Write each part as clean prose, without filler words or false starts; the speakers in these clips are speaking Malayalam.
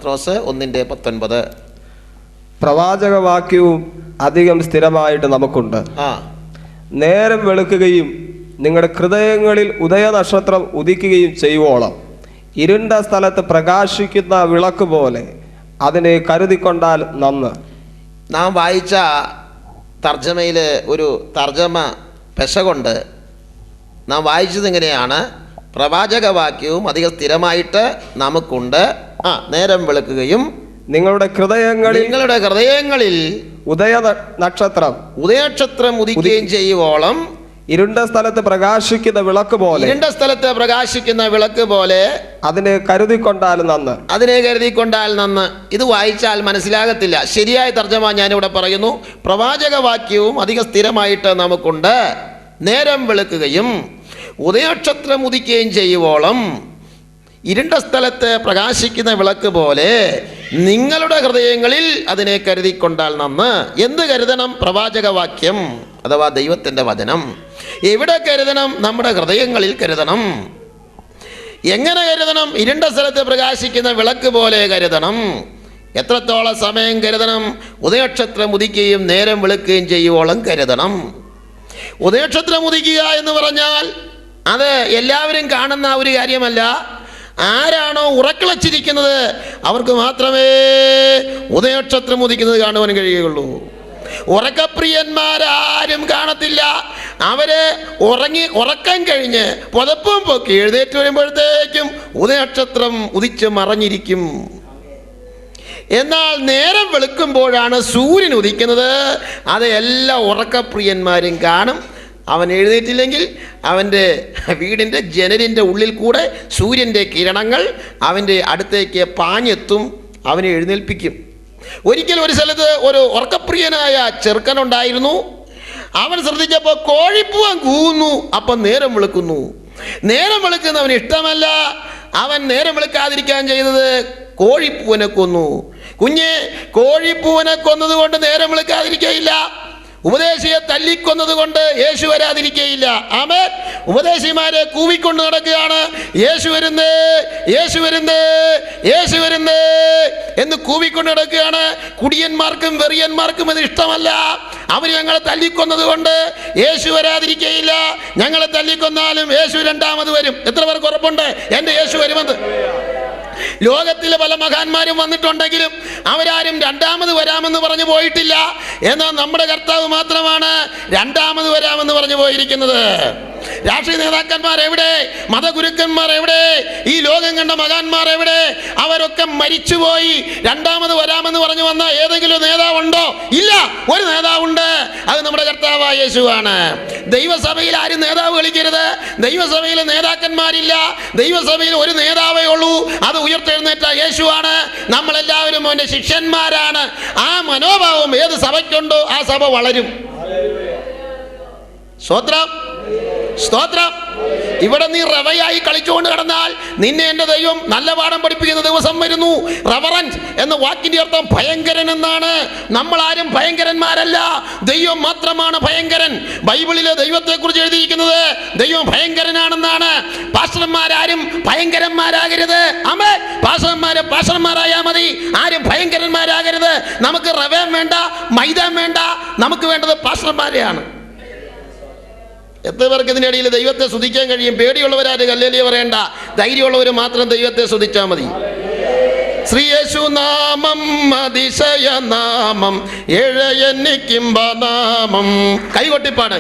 പത്രോസ് 1:19. പ്രവാചകവാക്യവും അധികം സ്ഥിരമായിട്ട് നമുക്കുണ്ട്. നേരം വെളുക്കുകയും നിങ്ങളുടെ ഹൃദയങ്ങളിൽ ഉദയനക്ഷത്രം ഉദിക്കുകയും ചെയ്യുവോളം ഇരുണ്ട സ്ഥലത്ത് പ്രകാശിക്കുന്ന വിളക്ക് പോലെ അതിനെ കരുതിക്കൊണ്ടാൽ നന്ന്. നാം വായിച്ച തർജ്ജമയിൽ ഒരു തർജ്ജമ പെശകൊണ്ട് നാം വായിച്ചത് ഇങ്ങനെയാണ്: പ്രവാചകവാക്യവും അധികം സ്ഥിരമായിട്ട് നമുക്കുണ്ട്. നേരം വെളുക്കുകയും നിങ്ങളുടെ ഹൃദയങ്ങളിൽ ഉദയനക്ഷത്രം ഉദിക്കുകയും ചെയ്യുവോളം ഇരുണ്ട സ്ഥലത്ത് പ്രകാശിക്കുന്ന വിളക്ക് പോലെ അതിനെ കരുതിക്കൊണ്ടാൽ നന്ന്. ഇത് വായിച്ചാൽ മനസ്സിലാകത്തില്ല. ശരിയായ തർജ്ജമ ഞാനിവിടെ പറയുന്നു. പ്രവാചകവാക്യവും അധികം സ്ഥിരമായിട്ട് നമുക്കുണ്ട്. നേരം വെളുക്കുകയും ഉദയനക്ഷത്രം ഉദിക്കുകയും ചെയ്യുവോളം ഇരുണ്ട സ്ഥലത്ത് പ്രകാശിക്കുന്ന വിളക്ക് പോലെ നിങ്ങളുടെ ഹൃദയങ്ങളിൽ അതിനെ കരുതിക്കൊണ്ടാൽ നന്ന്. എന്ത് കരുതണം? പ്രവാചകവാക്യം അഥവാ ദൈവത്തിൻ്റെ വചനം. എവിടെ കരുതണം? നമ്മുടെ ഹൃദയങ്ങളിൽ കരുതണം. എങ്ങനെ കരുതണം? ഇരുണ്ട സ്ഥലത്ത് പ്രകാശിക്കുന്ന വിളക്ക് പോലെ കരുതണം. എത്രത്തോളം സമയം കരുതണം? ഉദയനക്ഷത്രം ഉദിക്കുകയും നേരം വെളുക്കുകയും ചെയ്യുവോളം കരുതണം. ഉദയനക്ഷത്രം ഉദിക്കുക എന്ന് പറഞ്ഞാൽ അത് എല്ലാവരും കാണുന്ന ഒരു കാര്യമല്ല. ആരാണോ ഉറക്കളച്ചിരിക്കുന്നത് അവർക്ക് മാത്രമേ ഉദയനക്ഷത്രം ഉദിക്കുന്നത് കാണുവാൻ കഴിയുകയുള്ളൂ. ഉറക്കപ്രിയന്മാരാരും കാണത്തില്ല. അവര് ഉറക്കം കഴിഞ്ഞ് പുതപ്പും പൊക്കി എഴുന്നേറ്റ് വരുമ്പോഴത്തേക്കും ഉദയനക്ഷത്രം ഉദിച്ച് മറഞ്ഞിരിക്കും. എന്നാൽ നേരം വെളുക്കുമ്പോഴാണ് സൂര്യൻ ഉദിക്കുന്നത്. അത് എല്ലാ ഉറക്കപ്രിയന്മാരും കാണും. അവൻ എഴുന്നേറ്റില്ലെങ്കിൽ അവൻ്റെ വീടിൻ്റെ ജനലിൻ്റെ ഉള്ളിൽ കൂടെ സൂര്യൻ്റെ കിരണങ്ങൾ അവൻ്റെ അടുത്തേക്ക് പാഞ്ഞെത്തും, അവനെ എഴുന്നേൽപ്പിക്കും. ഒരിക്കൽ ഒരു സ്ഥലത്ത് ഒരു ഉറക്കപ്രിയനായ ചെറുക്കനുണ്ടായിരുന്നു. അവൻ ശ്രദ്ധിച്ചപ്പോൾ കോഴിപ്പൂവൻ കൂവുന്നു. അപ്പം നേരം വെളുക്കുന്നു. നേരം വെളുക്കുന്നവന് ഇഷ്ടമല്ല. അവൻ നേരം വെളുക്കാതിരിക്കാൻ ചെയ്തത് കോഴിപ്പൂവനെ കൊന്നു. കുഞ്ഞെ, കോഴിപ്പൂവനെ കൊന്നതുകൊണ്ട് നേരം വെളുക്കാതിരിക്കയില്ല. ഉപദേശിയെ തല്ലിക്കൊന്നത് കൊണ്ട് യേശു വരാതിരിക്കയില്ല. ആമേൻ. ഉപദേശിമാരെ കൂവിക്കൊണ്ട് നടക്കുകയാണ്, യേശു വരുന്നേ, യേശു വരുന്നേ, യേശു വരുന്നേ എന്ന് കൂവിക്കൊണ്ട് നടക്കുകയാണ്. കുടിയന്മാർക്കും വെറിയന്മാർക്കും ഇത് ഇഷ്ടമല്ല. അവർ ഞങ്ങളെ തല്ലിക്കൊന്നത് കൊണ്ട് യേശു വരാതിരിക്കയില്ല. ഞങ്ങളെ തല്ലിക്കൊന്നാലും യേശു രണ്ടാമത് വരും. എത്ര പേർക്ക് ഉറപ്പുണ്ട് എൻ്റെ യേശു വരുമെന്ന്? ലോകത്തിലെ പല മഹാന്മാരും വന്നിട്ടുണ്ടെങ്കിലും അവരാരും രണ്ടാമത് വരാമെന്ന് പറഞ്ഞു പോയിട്ടില്ല. എന്നാൽ നമ്മുടെ കർത്താവ് മാത്രമാണ് രണ്ടാമത് വരാമെന്ന് പറഞ്ഞു പോയിരിക്കുന്നത്. രാഷ്ട്രീയ നേതാക്കന്മാർ എവിടെ? മതഗുരുക്കന്മാർ എവിടെ? ഈ ലോകം കണ്ട മഹാന്മാർ എവിടെ? അവരൊക്കെ മരിച്ചുപോയി. രണ്ടാമത് വരാമെന്ന് പറഞ്ഞു വന്ന ഏതെങ്കിലും നേതാവുണ്ടോ? ഇല്ല. ഒരു നേതാവുണ്ട്, അത് നമ്മുടെ കർത്താവായ യേശുവാണ്. ദൈവസഭയിൽ ആരും നേതാവ് കളിക്കരുത്. ദൈവസഭയിൽ നേതാക്കന്മാരില്ല. ദൈവസഭയിൽ ഒരു നേതാവേ ഉള്ളൂ, അത് ഉയർത്തെഴുന്നേറ്റ യേശുവാണ്. നമ്മളെല്ലാവരും അവൻ്റെ ശിഷ്യന്മാരാണ്. ആ മനോഭാവം ഏത് സഭയ്ക്കുണ്ടോ ആ സഭ വളരും. സ്തോത്രം, സ്തോത്രം. ഇവിടെ നീ റവയായി കളിച്ചുകൊണ്ട് കിടന്നാൽ നിന്നെ എൻ്റെ ദൈവം നല്ല പാഠം പഠിപ്പിക്കുന്ന ദിവസം വരുന്നു. റവറൻസ് എന്ന വാക്കിൻ്റെ അർത്ഥം ഭയങ്കരൻ എന്നാണ്. നമ്മളാരും ഭയങ്കരന്മാരല്ല, ദൈവം മാത്രമാണ് ഭയങ്കരൻ. ബൈബിളിലെ ദൈവത്തെക്കുറിച്ച് എഴുതിയിരിക്കുന്നത് ദൈവം ഭയങ്കരനാണെന്നാണ്. പാസ്റ്റർമാരാരും ഭയങ്കരന്മാരാകരുത്. ആമേൻ. പാസ്റ്റർമാരായാൽ മതി, ആരും ഭയങ്കരന്മാരാകരുത്. നമുക്ക് റവയും വേണ്ട, മൈദയും വേണ്ട. നമുക്ക് വേണ്ടത് പാസ്റ്റർമാരെയാണ്. എത്ര പേർക്ക് ഇതിനിടയിൽ ദൈവത്തെ സ്തുതിക്കാൻ കഴിയും? പേടിയുള്ളവരാരും ഹല്ലേലൂയ പറയണ്ട. ധൈര്യമുള്ളവർ മാത്രം ദൈവത്തെ സ്തുതിച്ചാൽ മതി. ശ്രീയേശു നാമം അതിശയ നാമം, ഏഴയന്നിക്കിംബനാമം. കൈകൊട്ടിപ്പാട്.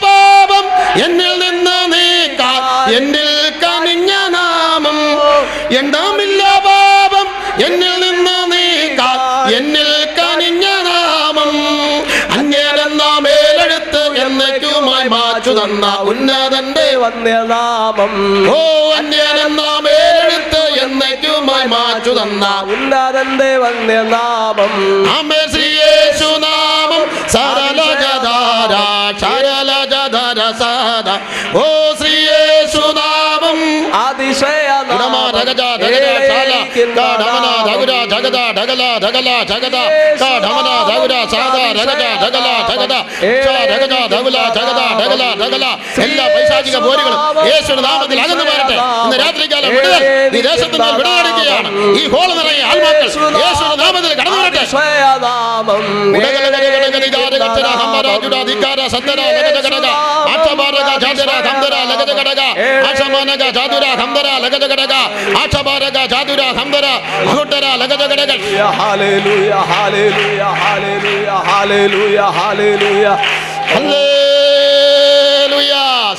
പാപം എന്നിൽ നിന്ന് നീക്കാൻ എന്നിൽ കനിഞ്ഞ നാമം. എണ്ണമില്ല പാപം എന്നിൽ നിന്ന് നീക്കാൻ എന്നിൽ കനിഞ്ഞ നാമം. അന്യരെന്ന മേലെടുത്ത് എന്നേക്കുമായി മാച്ചു തന്ന ഉന്നതന്റെ വന്യനാമം. ഓ, അന്യരെന്ന മേലെടുത്ത് എന്നേക്കുമായി മാച്ചു തന്ന ഉന്നതന്റെ വന്യനാമം. ആമേൻ. ശ്രീയേശു നാമം സരളജധാര ശരളജധര സാദ. ഓ, ശ്രീയേശു നാമം അതിശയ നാമം. ധഗജ ധഗജ ശാല ധമന ധഗുര ധഗദ ധഗല ധഗല ധഗദ ധമന ധഗുര സാദ ധഗജ ധഗല ധഗദ ധഗജ ധഗുല ധഗദ ധഗല ധഗല എല്ലാ പൈശാചിക പോരുകളും യേശുവിന്റെ നാമത്തിൽ അകന്നു മാറട്ടെ. ഇന്ന് രാത്രികാലം വിടുതൽ ഈ ദേശത്ത് നിന്ന് വിടുതലടിക്കുകയാണ്. ഈ ഹോൾ നിറയെ ആത്മാക്കൾ യേശുവിന്റെ നാമത്തിൽ കടന്നു വരട്ടെ.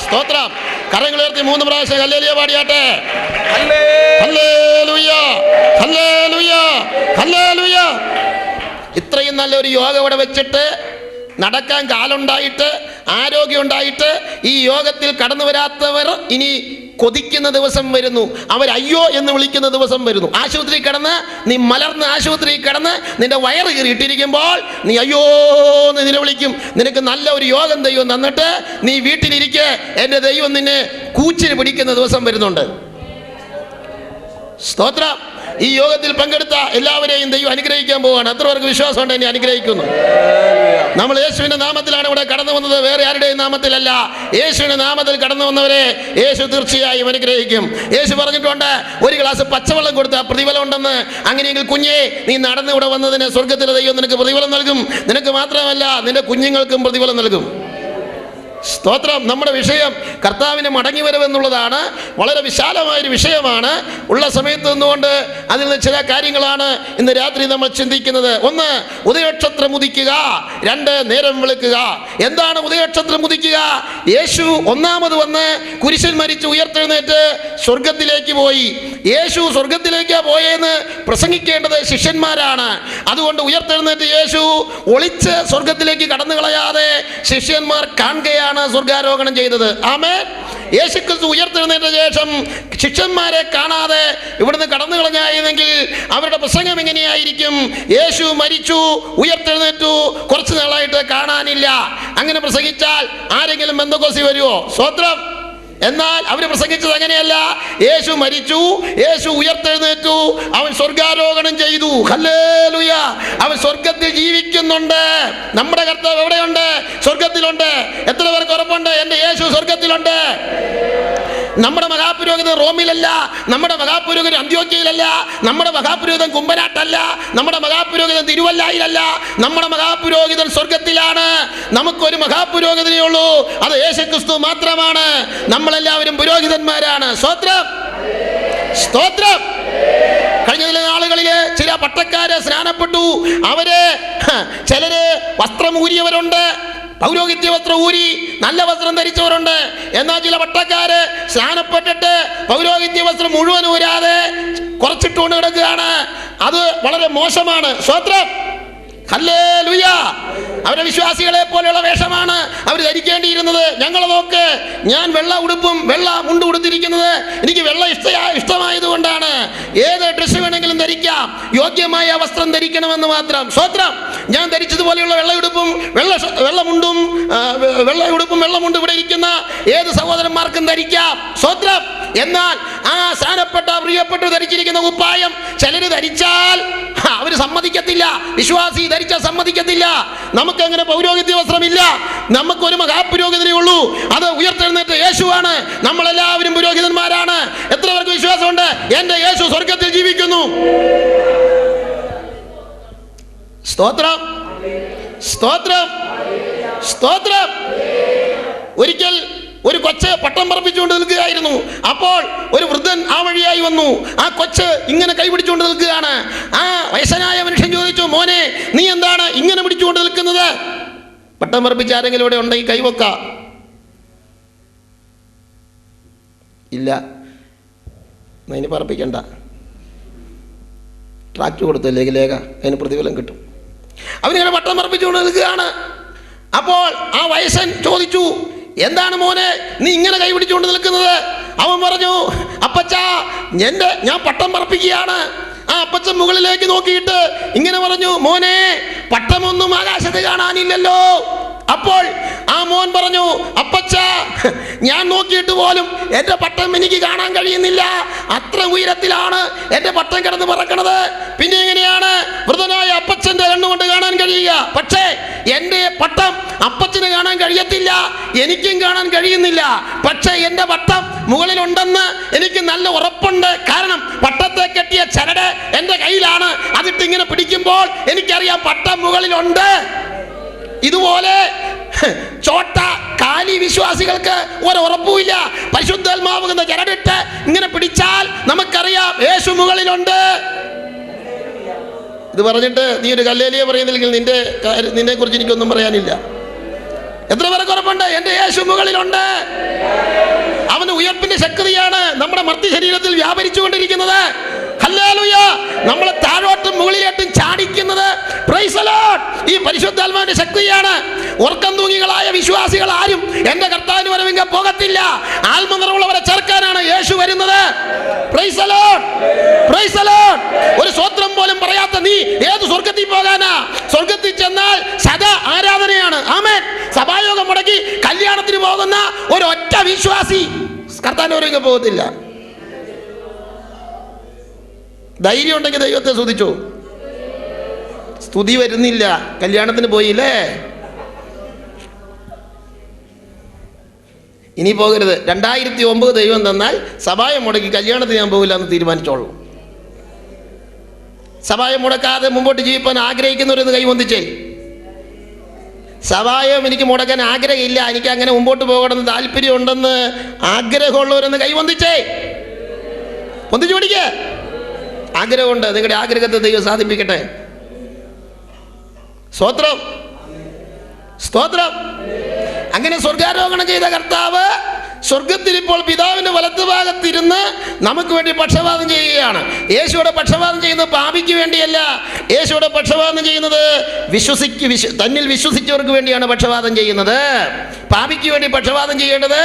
സ്തോത്രം. കരങ്ങൾ ഉയർത്തി 3 പ്രാവശ്യം ഹല്ലേലൂയ പാടിയാട്ടെ. Hallelujah, hallelujah, hallelujah. ഇത്രയും നല്ലൊരു യോഗ ഇവിടെ വെച്ചിട്ട് നടക്കാൻ കാലുണ്ടായിട്ട് ആരോഗ്യം ഉണ്ടായിട്ട് ഈ യോഗത്തിൽ കടന്നു വരാത്തവർ ഇനി കൊതിക്കുന്ന ദിവസം വരുന്നു. അവർ അയ്യോ എന്ന് വിളിക്കുന്ന ദിവസം വരുന്നു. ആശുപത്രി കിടന്ന് നീ മലർന്ന് ആശുപത്രി കിടന്ന് നിന്റെ വയറ് കീറിയിട്ടിരിക്കുമ്പോൾ നീ അയ്യോ എന്ന് നിലവിളിക്കും. നിനക്ക് നല്ല ഒരു യോഗം ദൈവം തന്നിട്ട് നീ വീട്ടിലിരിക്കെ എൻ്റെ ദൈവം നിന്നെ കൂച്ചിന് പിടിക്കുന്ന ദിവസം വരുന്നുണ്ട്. സ്തോത്രം. ഈ യോഗത്തിൽ പങ്കെടുത്ത എല്ലാവരെയും ദൈവം അനുഗ്രഹിക്കാൻ പോവുകയാണ്. എത്ര പേർക്ക് വിശ്വാസമുണ്ട് എന്നെ അനുഗ്രഹിക്കുന്നു? നമ്മൾ യേശുവിന്റെ നാമത്തിലാണ് ഇവിടെ കടന്നു വന്നത്, വേറെ ആരുടെയും നാമത്തിലല്ല. യേശുവിന്റെ നാമത്തിൽ കടന്നു വന്നവരെ യേശു തീർച്ചയായും അനുഗ്രഹിക്കും. യേശു പറഞ്ഞിട്ടുണ്ട്, ഒരു ഗ്ലാസ് പച്ചവെള്ളം കൊടുത്താൽ പ്രതിഫലം ഉണ്ടെന്ന്. അങ്ങനെയെങ്കിൽ കുഞ്ഞേ, നീ നടന്നിവിടെ വന്നതിന് സ്വർഗത്തിലെ ദൈവം നിനക്ക് പ്രതിഫലം നൽകും. നിനക്ക് മാത്രമല്ല നിന്റെ കുഞ്ഞുങ്ങൾക്കും പ്രതിഫലം നൽകും. സ്തോത്രം. നമ്മുടെ വിഷയം കർത്താവിന് മടങ്ങി വരവെന്നുള്ളതാണ്. വളരെ വിശാലമായൊരു വിഷയമാണ്. ഉള്ള സമയത്ത് നിന്നുകൊണ്ട് അതിൽ നിന്ന് ചില കാര്യങ്ങളാണ് ഇന്ന് രാത്രി നമ്മൾ ചിന്തിക്കുന്നത്. 1, ഉദയനക്ഷത്രം ഉദിക്കുക. 2, നേരം വെളുക്കുക. എന്താണ് ഉദയനക്ഷത്രം ഉദിക്കുക? യേശു ഒന്നാമത് വന്ന് കുരിശിൽ മരിച്ച് ഉയർത്തെഴുന്നേറ്റ് സ്വർഗത്തിലേക്ക് പോയി. യേശു സ്വർഗത്തിലേക്കാ പോയെന്ന് പ്രസംഗിക്കേണ്ടത് ശിഷ്യന്മാരാണ്. അതുകൊണ്ട് ഉയർത്തെഴുന്നേറ്റ് യേശു ഒളിച്ച് സ്വർഗത്തിലേക്ക് കടന്നു കളയാതെ ശിഷ്യന്മാർ കാണുകയാണ് സ്വർഗാരോഹണം ചെയ്തത്. ആമേൻ. യേശുക്രിസ്തു ഉയർത്തെഴുന്നേറ്റ ശേഷം ശിഷ്യന്മാരെ കാണാതെ ഇവിടുന്ന് കടന്നു കളഞ്ഞായിരുന്നെങ്കിൽ അവരുടെ പ്രസംഗം എങ്ങനെയായിരിക്കും? യേശു മരിച്ചു, ഉയർത്തെഴുന്നേറ്റു, കുറച്ചു നാളായിട്ട് കാണാനില്ല. അങ്ങനെ പ്രസംഗിച്ചാൽ ആരെങ്കിലും ബന്ധക്കോസി വരുമോ? സ്തോത്രം. എന്നാൽ അവർ പ്രസംഗിച്ചത് അങ്ങനെയല്ല. യേശു മരിച്ചു, യേശു ഉയർത്തെഴുന്നേറ്റു, അവൻ സ്വർഗാരോഹണം ചെയ്തു. ഹല്ലേലൂയ. അവൻ സ്വർഗത്തിൽ ജീവിക്കുന്നുണ്ട്. നമ്മുടെ കർത്താവ് എവിടെയുണ്ട്? സ്വർഗത്തിലുണ്ട്. എത്ര പേർക്ക് ഉറപ്പുണ്ട് എൻ്റെ യേശു സ്വർഗത്തിലുണ്ട്? നമ്മുടെ മഹാപുരോഹിതൻ റോമിലല്ല, നമ്മുടെ മഹാപുരോഹിതൻ അന്ത്യോക്യയിലല്ല, നമ്മുടെ മഹാപുരോഹിതൻ കുമ്പനാട്ടല്ല, നമ്മുടെ മഹാപുരോഹിതൻ തിരുവല്ലായിലല്ല. നമ്മുടെ മഹാപുരോഹിതൻ സ്വർഗത്തിലാണ്. നമുക്കൊരു മഹാപുരോഹിതനേ ഉള്ളൂ, അത് യേശുക്രിസ്തു മാത്രമാണ്. നമ്മളെല്ലാവരും പുരോഹിതന്മാരാണ്. സ്തോത്രം, സ്തോത്രം. കഴിഞ്ഞ ചില നാളുകളില് ചില പട്ടക്കാര് സ്നാനപ്പെട്ടു. അവര് ചിലര് വസ്ത്രം ഊരിയവരുണ്ട്, പൗരോഹിത്യ വസ്ത്രം ഊരി നല്ല വസ്ത്രം ധരിച്ചവരുണ്ട്. എന്നാൽ ചില പട്ടക്കാര് സ്നാനപ്പെട്ടിട്ട് പൗരോഹിത്യ വസ്ത്രം മുഴുവൻ ഊരാതെ കുറച്ചിട്ടുകൊണ്ട് കിടക്കുകയാണ്. അത് വളരെ മോശമാണ്. സ്തോത്രം. ഹല്ലേലൂയ. അവരുടെ വിശ്വാസികളെ പോലെയുള്ള വേഷമാണ് അവർ ധരിക്കേണ്ടിയിരുന്നത്. ഞങ്ങൾ നോക്ക്, ഞാൻ വെള്ള ഉടുപ്പും വെള്ള മുണ്ട് ഉടുത്തിരിക്കുന്നത് എനിക്ക് വെള്ള ഇഷ്ടമായതുകൊണ്ടാണ്. ഏത് ഡ്രസ്സ് വേണമെങ്കിലും ധരിക്കാം, യോഗ്യമായ വസ്ത്രം ധരിക്കണമെന്ന് മാത്രം. സ്തോത്രം. ഞാൻ ധരിച്ചതുപോലെയുള്ള വെള്ള ഉടുപ്പും വെള്ള മുണ്ടും ഇവിടെ ഇരിക്കുന്ന ഏത് സഹോദരന്മാർക്കും ധരിക്കാം. സ്തോത്രം. എന്നാൽ ആ സ്ഥാനപ്പെട്ട പ്രിയപ്പെട്ടു ധരിച്ചിരിക്കുന്ന കുപ്പായം ചിലര് ധരിച്ചാൽ അവർ സമ്മതിക്കത്തില്ല. വിശ്വാസി ധരിച്ചാൽ സമ്മതിക്കത്തില്ല. നമുക്ക് അങ്ങനെ പൗരോഹിത്യ വസ്ത്രമില്ല. നമുക്കൊരു മഹാപുരോഹിതനേ ഉള്ളൂ, അത് ഉയർത്തെഴുന്നേറ്റ യേശുവാണ്. നമ്മളെല്ലാവരും പുരോഹിതന്മാരാണ്. എത്ര പേർക്ക് വിശ്വാസമുണ്ട് എൻ്റെ യേശു സ്വർഗത്തിൽ ജീവിക്കുന്നു? സ്തോത്രം, സ്തോത്രം, സ്തോത്രം. ഒരിക്കൽ ഒരു കൊച്ച് പട്ടം പറപ്പിച്ചുകൊണ്ട് നിൽക്കുകയായിരുന്നു. അപ്പോൾ ഒരു വൃദ്ധൻ ആ വഴിയായി വന്നു. ആ കൊച്ച് ഇങ്ങനെ കൈ പിടിച്ചുകൊണ്ട് നിൽക്കുകയാണ്. ആ വയസ്സനായ മനുഷ്യൻ ചോദിച്ചു, മോനെ നീ എന്താണ് ഇങ്ങനെ പിടിച്ചുകൊണ്ട് നിൽക്കുന്നത്? പട്ടം പറപ്പിച്ച് ആരെങ്കിലും ഇവിടെ ഉണ്ടെങ്കിൽ കൈവക്ക. ഇല്ല, അതിന് പറപ്പിക്കണ്ട, ട്രാക്ട് കൊടുത്തല്ലേ ലേഖ, അതിന് പ്രതിഫലം കിട്ടും. അവനിങ്ങനെ പട്ടം പറപ്പിച്ചുകൊണ്ട് നിൽക്കുകയാണ്. അപ്പോൾ ആ വയസ്സൻ ചോദിച്ചു, എന്താണ് മോനെ നീ ഇങ്ങനെ കൈ പിടിച്ചുകൊണ്ട് നിൽക്കുന്നത്? അവൻ പറഞ്ഞു, അപ്പച്ചാ ഞാൻ പട്ടം പറപ്പിക്കുകയാണ്. ആ അപ്പച്ചൻ മുകളിലേക്ക് നോക്കിയിട്ട് ഇങ്ങനെ പറഞ്ഞു, മോനെ പട്ടമൊന്നും ആകാശത്ത് കാണാനില്ലല്ലോ. അപ്പോൾ ആ മോൻ പറഞ്ഞു, അപ്പച്ചാ ഞാൻ നോക്കിയിട്ട് പോലും എൻ്റെ പട്ടം എനിക്ക് കാണാൻ കഴിയുന്നില്ല. അത്ര ഉയരത്തിലാണ് എൻ്റെ പട്ടം കിടന്ന് പറക്കണത്. പിന്നെ എങ്ങനെയാണ് വൃദ്ധനായ അപ്പച്ചൻ്റെ കണ്ണുകൊണ്ട് കാണാൻ കഴിയുക? പക്ഷേ എൻ്റെ പട്ടം അപ്പച്ചന് കാണാൻ കഴിയത്തില്ല, എനിക്കും കാണാൻ കഴിയുന്നില്ല. പക്ഷേ എൻ്റെ പട്ടം മുകളിലുണ്ടെന്ന് എനിക്ക് നല്ല ഉറപ്പുണ്ട്. കാരണം പട്ടത്തെ കെട്ടിയ ചരട് എൻ്റെ കയ്യിലാണ്. അതിട്ട് ഇങ്ങനെ പിടിക്കുമ്പോൾ എനിക്കറിയാം പട്ടം മുകളിലുണ്ട്. ഇതുപോലെ ചോട്ട കാലി വിശ്വാസികൾക്ക് ഒരുറപ്പുമില്ല. പരിശുദ്ധാത്മാവുന്ന ചരടിട്ട് ഇങ്ങനെ പിടിച്ചാൽ നമുക്കറിയാം യേശു മുകളിലുണ്ട്. ഇത് പറഞ്ഞിട്ട് നീ ഒരു ഹല്ലേലൂയ പറയുന്നില്ലെങ്കിൽ നിന്നെ കുറിച്ച് എനിക്കൊന്നും പറയാനില്ല. എത്ര പേർക്ക് ഉറപ്പുണ്ട്? എൻ്റെ യേശു മുകളിലുണ്ട്. അവന് ഉയർപ്പിന്റെ ശക്തിയാണ് നമ്മുടെ മർത്തി ശരീരത്തിൽ വ്യാപരിച്ചുകൊണ്ടിരിക്കുന്നത്. ഹല്ലേലൂയ. നമ്മളെ താഴോട്ടും മുകളിലോട്ടും ചാടിക്കുന്നത് പ്രൈസ് ദി ലോർഡ് ഈ പരിശുദ്ധാത്മാവിന്റെ ശക്തിയാണ്. ഉറക്കം തൂങ്ങികളായ വിശ്വാസികൾ ആരും എൻ്റെ കർത്താവിന് വരവെങ്കിൽ പോകത്തില്ല. ആത്മനിറവുള്ളവരെ ചേർക്കാനാണ് യേശു വരുന്നത്. Price the lord, praise the Lord. ഒരു സ്വത്രം പോലും പറയാത്ത നീ ഏത് സ്വർഗത്തിൽ പോകാനാ? സ്വർഗത്തിൽ ചെന്നാൽ സദാ ആരാധനയാണ്. ആമേൻ. സഭായോഗം മുടക്കി കല്യാണത്തിന് പോകുന്ന ഒരു ഒറ്റ വിശ്വാസി കർത്താവിന് വരവെങ്കിൽ പോകത്തില്ല. ധൈര്യം ഉണ്ടെങ്കിൽ ദൈവത്തെ സ്തുതിച്ചോ. സ്തുതി വരുന്നില്ല, കല്യാണത്തിന് പോയില്ലേ, ഇനി പോകരുത്. 2009 ദൈവം തന്നാൽ സഭായം മുടക്കി കല്യാണത്തിന് ഞാൻ പോകില്ല എന്ന് തീരുമാനിച്ചോളൂ. സഭായം മുടക്കാതെ മുമ്പോട്ട് ജീവിക്കാൻ ആഗ്രഹിക്കുന്നവരെന്ന് കൈവന്തിച്ചേ. സഭായം എനിക്ക് മുടക്കാൻ ആഗ്രഹമില്ല, എനിക്ക് അങ്ങനെ മുമ്പോട്ട് പോകണമെന്ന് താല്പര്യമുണ്ടെന്ന് ആഗ്രഹമുള്ളവരെന്ന് കൈവന്തിച്ചേ. പൊന്തിച്ചു പിടിക്കേ. ആഗ്രഹമുണ്ട്, നിങ്ങളുടെ ആഗ്രഹത്തെ ദൈവം സാധിപ്പിക്കട്ടെ. സ്തോത്രം, സ്തോത്രം. അങ്ങനെ സ്വർഗാരോഹണം ചെയ്ത കർത്താവ് സ്വർഗത്തിൽ ഇപ്പോൾ പിതാവിന്റെ വലത്തുഭാഗത്തിരുന്ന് നമുക്ക് വേണ്ടി പക്ഷപാതം ചെയ്യുകയാണ്. യേശുവിടെ പക്ഷപാതം ചെയ്യുന്നത് പാപിക്ക് വേണ്ടിയല്ല. യേശുവിടെ പക്ഷപാതം ചെയ്യുന്നത് തന്നിൽ വിശ്വസിച്ചവർക്ക് വേണ്ടിയാണ് പക്ഷപാതം ചെയ്യുന്നത്. പാപിക്ക് വേണ്ടി പക്ഷപാതം ചെയ്യേണ്ടത്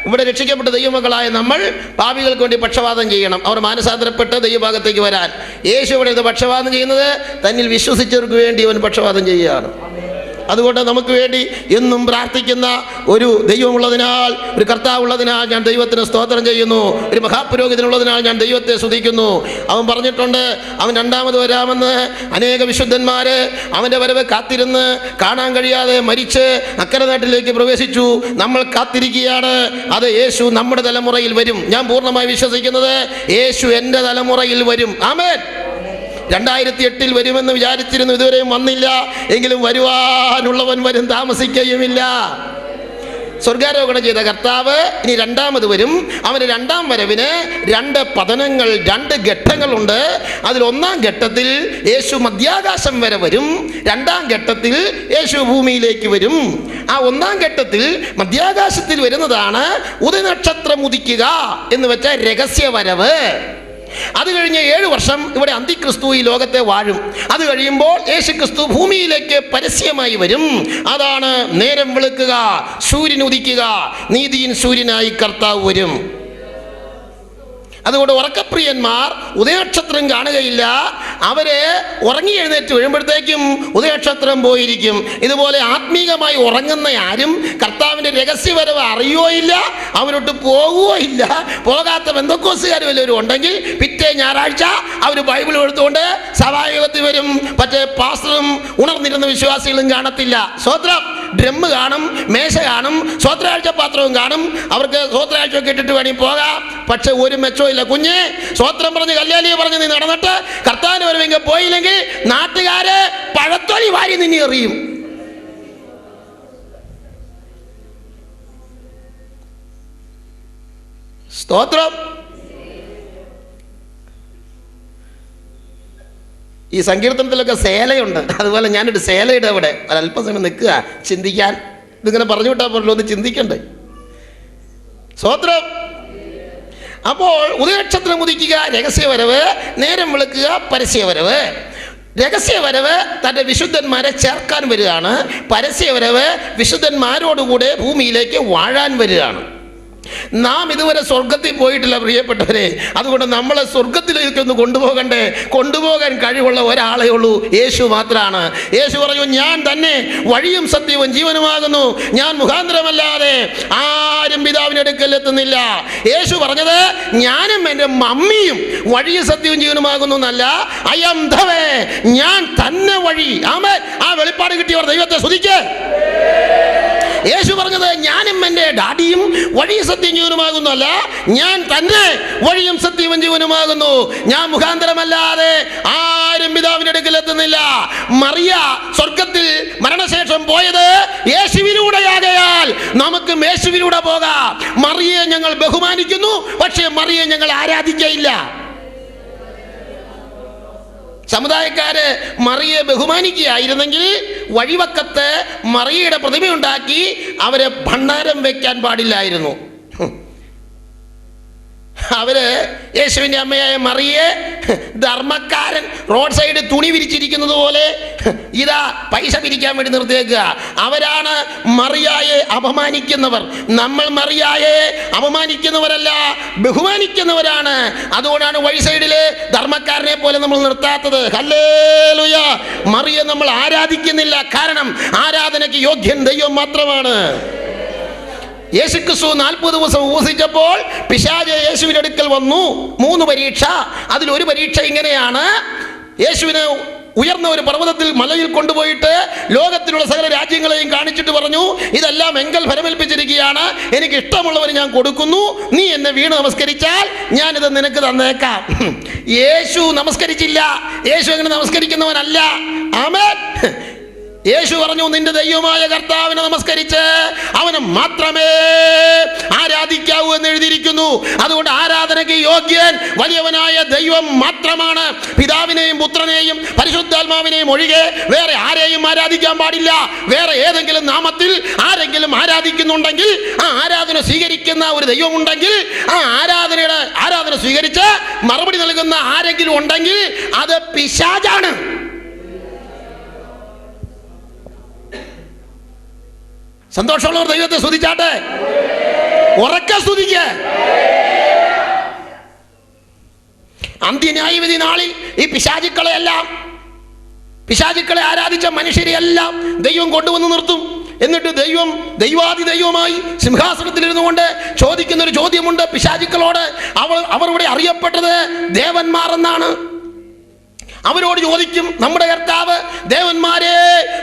ഇവിടെ രക്ഷിക്കപ്പെട്ട ദൈവമക്കളായ നമ്മൾ പാപികൾക്ക് വേണ്ടി പക്ഷപാതം ചെയ്യണം. അവർ മാനസാന്തരപ്പെട്ട് ദൈവഭാഗത്തേക്ക് വരാൻ. യേശു ഇവിടെ പക്ഷപാതം ചെയ്യുന്നത് തന്നിൽ വിശ്വസിച്ചവർക്ക് വേണ്ടി അവൻ പക്ഷപാതം ചെയ്യുകയാണ്. അതുകൊണ്ട് നമുക്ക് വേണ്ടി എന്നും പ്രാർത്ഥിക്കുന്ന ഒരു ദൈവമുള്ളതിനാൽ, ഒരു കർത്താവുള്ളതിനാൽ ഞാൻ ദൈവത്തിന് സ്തോത്രം ചെയ്യുന്നു. ഒരു മഹാപുരോഹിതനുള്ളതിനാൽ ഞാൻ ദൈവത്തെ സ്തുതിക്കുന്നു. അവൻ പറഞ്ഞിട്ടുണ്ട്, അവൻ രണ്ടാമത് വരാമെന്ന്. അനേക വിശുദ്ധന്മാര് അവൻ്റെ വരവ് കാത്തിരുന്ന് കാണാൻ കഴിയാതെ മരിച്ച് അക്കരെ നാട്ടിലേക്ക് പ്രവേശിച്ചു. നമ്മൾ കാത്തിരിക്കുകയാണ്. അത് യേശു നമ്മുടെ തലമുറയിൽ വരും. ഞാൻ പൂർണ്ണമായി വിശ്വസിക്കുന്നത് യേശു എൻ്റെ തലമുറയിൽ വരും. ആമേൻ. 2008 വരുമെന്ന് വിചാരിച്ചിരുന്നു, ഇതുവരെയും വന്നില്ല. എങ്കിലും വരുവാനുള്ളവൻ വരും, താമസിക്കുകയുമില്ല. സ്വർഗാരോഹണം ചെയ്ത കർത്താവ് ഇനി രണ്ടാമത് വരും. അവന് രണ്ടാം വരവിന് 2 പതനങ്ങൾ, 2 ഘട്ടങ്ങളുണ്ട്. അതിൽ ഒന്നാം ഘട്ടത്തിൽ യേശു മധ്യാകാശം വരെ വരും. രണ്ടാം ഘട്ടത്തിൽ യേശു ഭൂമിയിലേക്ക് വരും. ആ ഒന്നാം ഘട്ടത്തിൽ മധ്യാകാശത്തിൽ വരുന്നതാണ് ഉദയനക്ഷത്രം ഉദിക്കുക എന്ന് വെച്ച രഹസ്യവരവ്. അത് കഴിഞ്ഞ് 7 വർഷം ഇവിടെ അന്തിക്രിസ്തു ഈ ലോകത്തെ വാഴും. അത് കഴിയുമ്പോൾ യേശു ക്രിസ്തു ഭൂമിയിലേക്ക് പരസ്യമായി വരും. അതാണ് നേരം വെളുക്കുക, സൂര്യൻ ഉദിക്കുക, നീതിயின் സൂര്യനായി കർത്താവ് വരും. അതുകൊണ്ട് ഉറക്കപ്രിയന്മാർ ഉദയനക്ഷത്രം കാണുകയില്ല. അവര് ഉറങ്ങി എഴുന്നേറ്റ് വീഴുമ്പോഴത്തേക്കും ഉദയനക്ഷത്രം പോയിരിക്കും. ഇതുപോലെ ആത്മീകമായി ഉറങ്ങുന്ന ആരും കർത്താവിൻ്റെ രഹസ്യവരവ് അറിയുകയോ ഇല്ല, അവരോട്ട് പോകുകയോ ഇല്ല. പോകാത്ത ബന്ധക്കോസുകാർ വല്ലവരും ഉണ്ടെങ്കിൽ പിറ്റേ ഞായറാഴ്ച അവർ ബൈബിൾ എടുത്തുകൊണ്ട് സഭായോഗത്തിൽ വരും. മറ്റേ പാസ്റ്ററും ഉണർന്നിരുന്ന വിശ്വാസികളും കാണത്തില്ല. സ്വോത്രം. ഡ്രം കാണും, മേശ കാണും, സ്വോത്രാഴ്ച പാത്രവും കാണും. അവർക്ക് സ്വോത്രാഴ്ച ഇട്ടിട്ട് വേണമെങ്കിൽ പോകാം. പക്ഷെ ഒരു മെച്ചവും ഇല്ല. കുഞ്ഞ് സ്വോത്രം പറഞ്ഞ് കല്യാണിയെ പറഞ്ഞ് നീ നടന്നിട്ട് കർത്താവിന് വരുമെങ്കിൽ പോയില്ലെങ്കിൽ നാട്ടുകാര് പഴത്തൊലി വാരി നിന്നെ എറിയും. സ്തോത്രം. ഈ സങ്കീർത്തനത്തിലൊക്കെ സേലയുണ്ട്. അതുപോലെ ഞാനൊരു സേലയുടെ അവിടെ അല്പസമയം നിൽക്കുക, ചിന്തിക്കാൻ. ഇതിങ്ങനെ പറഞ്ഞു വിട്ടാൽ പോലല്ലോ, ഒന്ന് ചിന്തിക്കണ്ടേ. സ്തോത്രം. അപ്പോൾ ഉദയനക്ഷത്രം ഉദിക്കുക രഹസ്യവരവ്, നേരം വെളുക്കുക പരസ്യവരവ്. രഹസ്യവരവ് തൻ്റെ വിശുദ്ധന്മാരെ ചേർക്കാൻ വരികയാണ്. പരസ്യവരവ് വിശുദ്ധന്മാരോടുകൂടെ ഭൂമിയിലേക്ക് വാഴാൻ വരികയാണ്. നാം ഇതുവരെ സ്വർഗത്തിൽ പോയിട്ടില്ല പ്രിയപ്പെട്ടവരെ. അതുകൊണ്ട് നമ്മളെ സ്വർഗത്തിലേക്ക് ഒന്ന് കൊണ്ടുപോകണ്ടേ? കൊണ്ടുപോകാൻ കഴിവുള്ള ഒരാളേ ഉള്ളൂ, യേശു മാത്രമാണ്. യേശു പറഞ്ഞു, ഞാൻ തന്നെ വഴിയും സത്യവും ജീവനുമാകുന്നു, ഞാൻ മുഖാന്തരമല്ലാതെ ആരും പിതാവിന്റെ അടുക്കൽ എത്തുന്നില്ല. യേശു പറഞ്ഞത് ഞാനും എൻ്റെ മമ്മിയും വഴിയും സത്യവും ജീവനുമാകുന്നു എന്നല്ല, ഐ ആം ദ വേ, ഞാൻ തന്നെ വഴി. ആമേൻ. ആ വെളിപ്പാട് കിട്ടിയവർ ദൈവത്തെ സ്തുതിക്ക്. യേശു പറഞ്ഞത് ഞാനും എൻ്റെ ഡാഡിയും വഴിയും സത്യം ജീവനുമാകുന്നു അല്ല, ഞാൻ തന്നെ വഴിയും സത്യവും ജീവനുമാകുന്നു, ഞാൻ മുഖാന്തരമല്ലാതെ ആരും പിതാവിന്റെ അടുക്കൽ എത്തുന്നില്ല. മറിയ സ്വർഗത്തിൽ മരണശേഷം പോയത് യേശുവിലൂടെയാകയാൽ നമുക്ക് യേശുവിലൂടെ പോകാം. മറിയെ ഞങ്ങൾ ബഹുമാനിക്കുന്നു, പക്ഷേ മറിയെ ഞങ്ങൾ ആരാധിക്കയില്ല. സമുദായക്കാര് മറിയെ ബഹുമാനിക്കുകയായിരുന്നെങ്കിൽ വഴിവക്കത്ത് മറിയയുടെ പ്രതിമയുണ്ടാക്കി അവരെ ഭണ്ഡാരം വെക്കാൻ പാടില്ലായിരുന്നു. അവര് യേശുവിൻ്റെ അമ്മയായ മറിയെ ധർമ്മക്കാരൻ റോഡ് സൈഡ് തുണി വിരിച്ചിരിക്കുന്നത് പോലെ ഇതാ പൈസ പിരിക്കാൻ വേണ്ടി നിർത്തിയേക്കുക. അവരാണ് മറിയായെ അപമാനിക്കുന്നവർ. നമ്മൾ മറിയായെ അപമാനിക്കുന്നവരല്ല, ബഹുമാനിക്കുന്നവരാണ്. അതുകൊണ്ടാണ് വഴി സൈഡില് ധർമ്മക്കാരനെ പോലെ നമ്മൾ നിർത്താത്തത്. ഹല്ലേലൂയ. മറിയെ നമ്മൾ ആരാധിക്കുന്നില്ല, കാരണം ആരാധനയ്ക്ക് യോഗ്യൻ ദൈവം മാത്രമാണ്. യേശുക്രിസ്തു 40 ദിവസം ഉപവസിച്ചപ്പോൾ പിശാച് യേശുവിന്റെ അടുക്കൽ വന്നു. 3 പരീക്ഷ. അതിലൊരു പരീക്ഷ ഇങ്ങനെയാണ്: യേശുവിനെ ഉയർന്ന ഒരു പർവ്വതത്തിൽ മലയിൽ കൊണ്ടുപോയിട്ട് ലോകത്തിലുള്ള സകല രാജ്യങ്ങളെയും കാണിച്ചിട്ട് പറഞ്ഞു, ഇതെല്ലാം എങ്കൽ ഫലമേൽപ്പിച്ചിരിക്കുകയാണ്, എനിക്ക് ഇഷ്ടമുള്ളവന് ഞാൻ കൊടുക്കുന്നു, നീ എന്നെ വീണ് നമസ്കരിച്ചാൽ ഞാനിത് നിനക്ക് തന്നേക്കാം. യേശു നമസ്കരിച്ചില്ല. യേശു അങ്ങനെ നമസ്കരിക്കുന്നവനല്ല. ആമേൻ. യേശു പറഞ്ഞു, നിന്റെ ദൈവമായ കർത്താവിനെ നമസ്കരിച്ച് അവനെ മാത്രമേ ആരാധിക്കാവൂ എന്ന് എഴുതിയിരിക്കുന്നു. അതുകൊണ്ട് ആരാധനയ്ക്ക് യോഗ്യൻ വലിയവനായ ദൈവം മാത്രമാണ്. പിതാവിനെയും പുത്രനെയും പരിശുദ്ധാത്മാവിനെയും ഒഴികെ വേറെ ആരെയും ആരാധിക്കാൻ പാടില്ല. വേറെ ഏതെങ്കിലും നാമത്തിൽ ആരെങ്കിലും ആരാധിക്കുന്നുണ്ടെങ്കിൽ, ആ ആരാധന സ്വീകരിക്കുന്ന ഒരു ദൈവമുണ്ടെങ്കിൽ, ആ ആരാധന സ്വീകരിച്ച് മറുപടി നൽകുന്ന ആരെങ്കിലും ഉണ്ടെങ്കിൽ അത് പിശാചാണ്. സന്തോഷമുള്ളവർ ദൈവത്തെ സ്തുതിച്ചാട്ടെ. ഉറക്കെ സ്തുതിക്ക്. അന്ത്യന്യായവിധി നാളിൽ ഈ പിശാചുക്കളെ ആരാധിച്ച മനുഷ്യരെയെല്ലാം ദൈവം കൊണ്ടുവന്ന് നിർത്തും. എന്നിട്ട് ദൈവം ദൈവമായി സിംഹാസനത്തിലിരുന്നു കൊണ്ട് ചോദിക്കുന്ന ഒരു ചോദ്യമുണ്ട് പിശാചുക്കളോട്. അവർ ഇവിടെ അറിയപ്പെട്ടത് ദേവന്മാർ എന്നാണ്. അവരോട് ചോദിക്കും, നമ്മുടെ കർത്താവ്, ദേവന്മാരെ,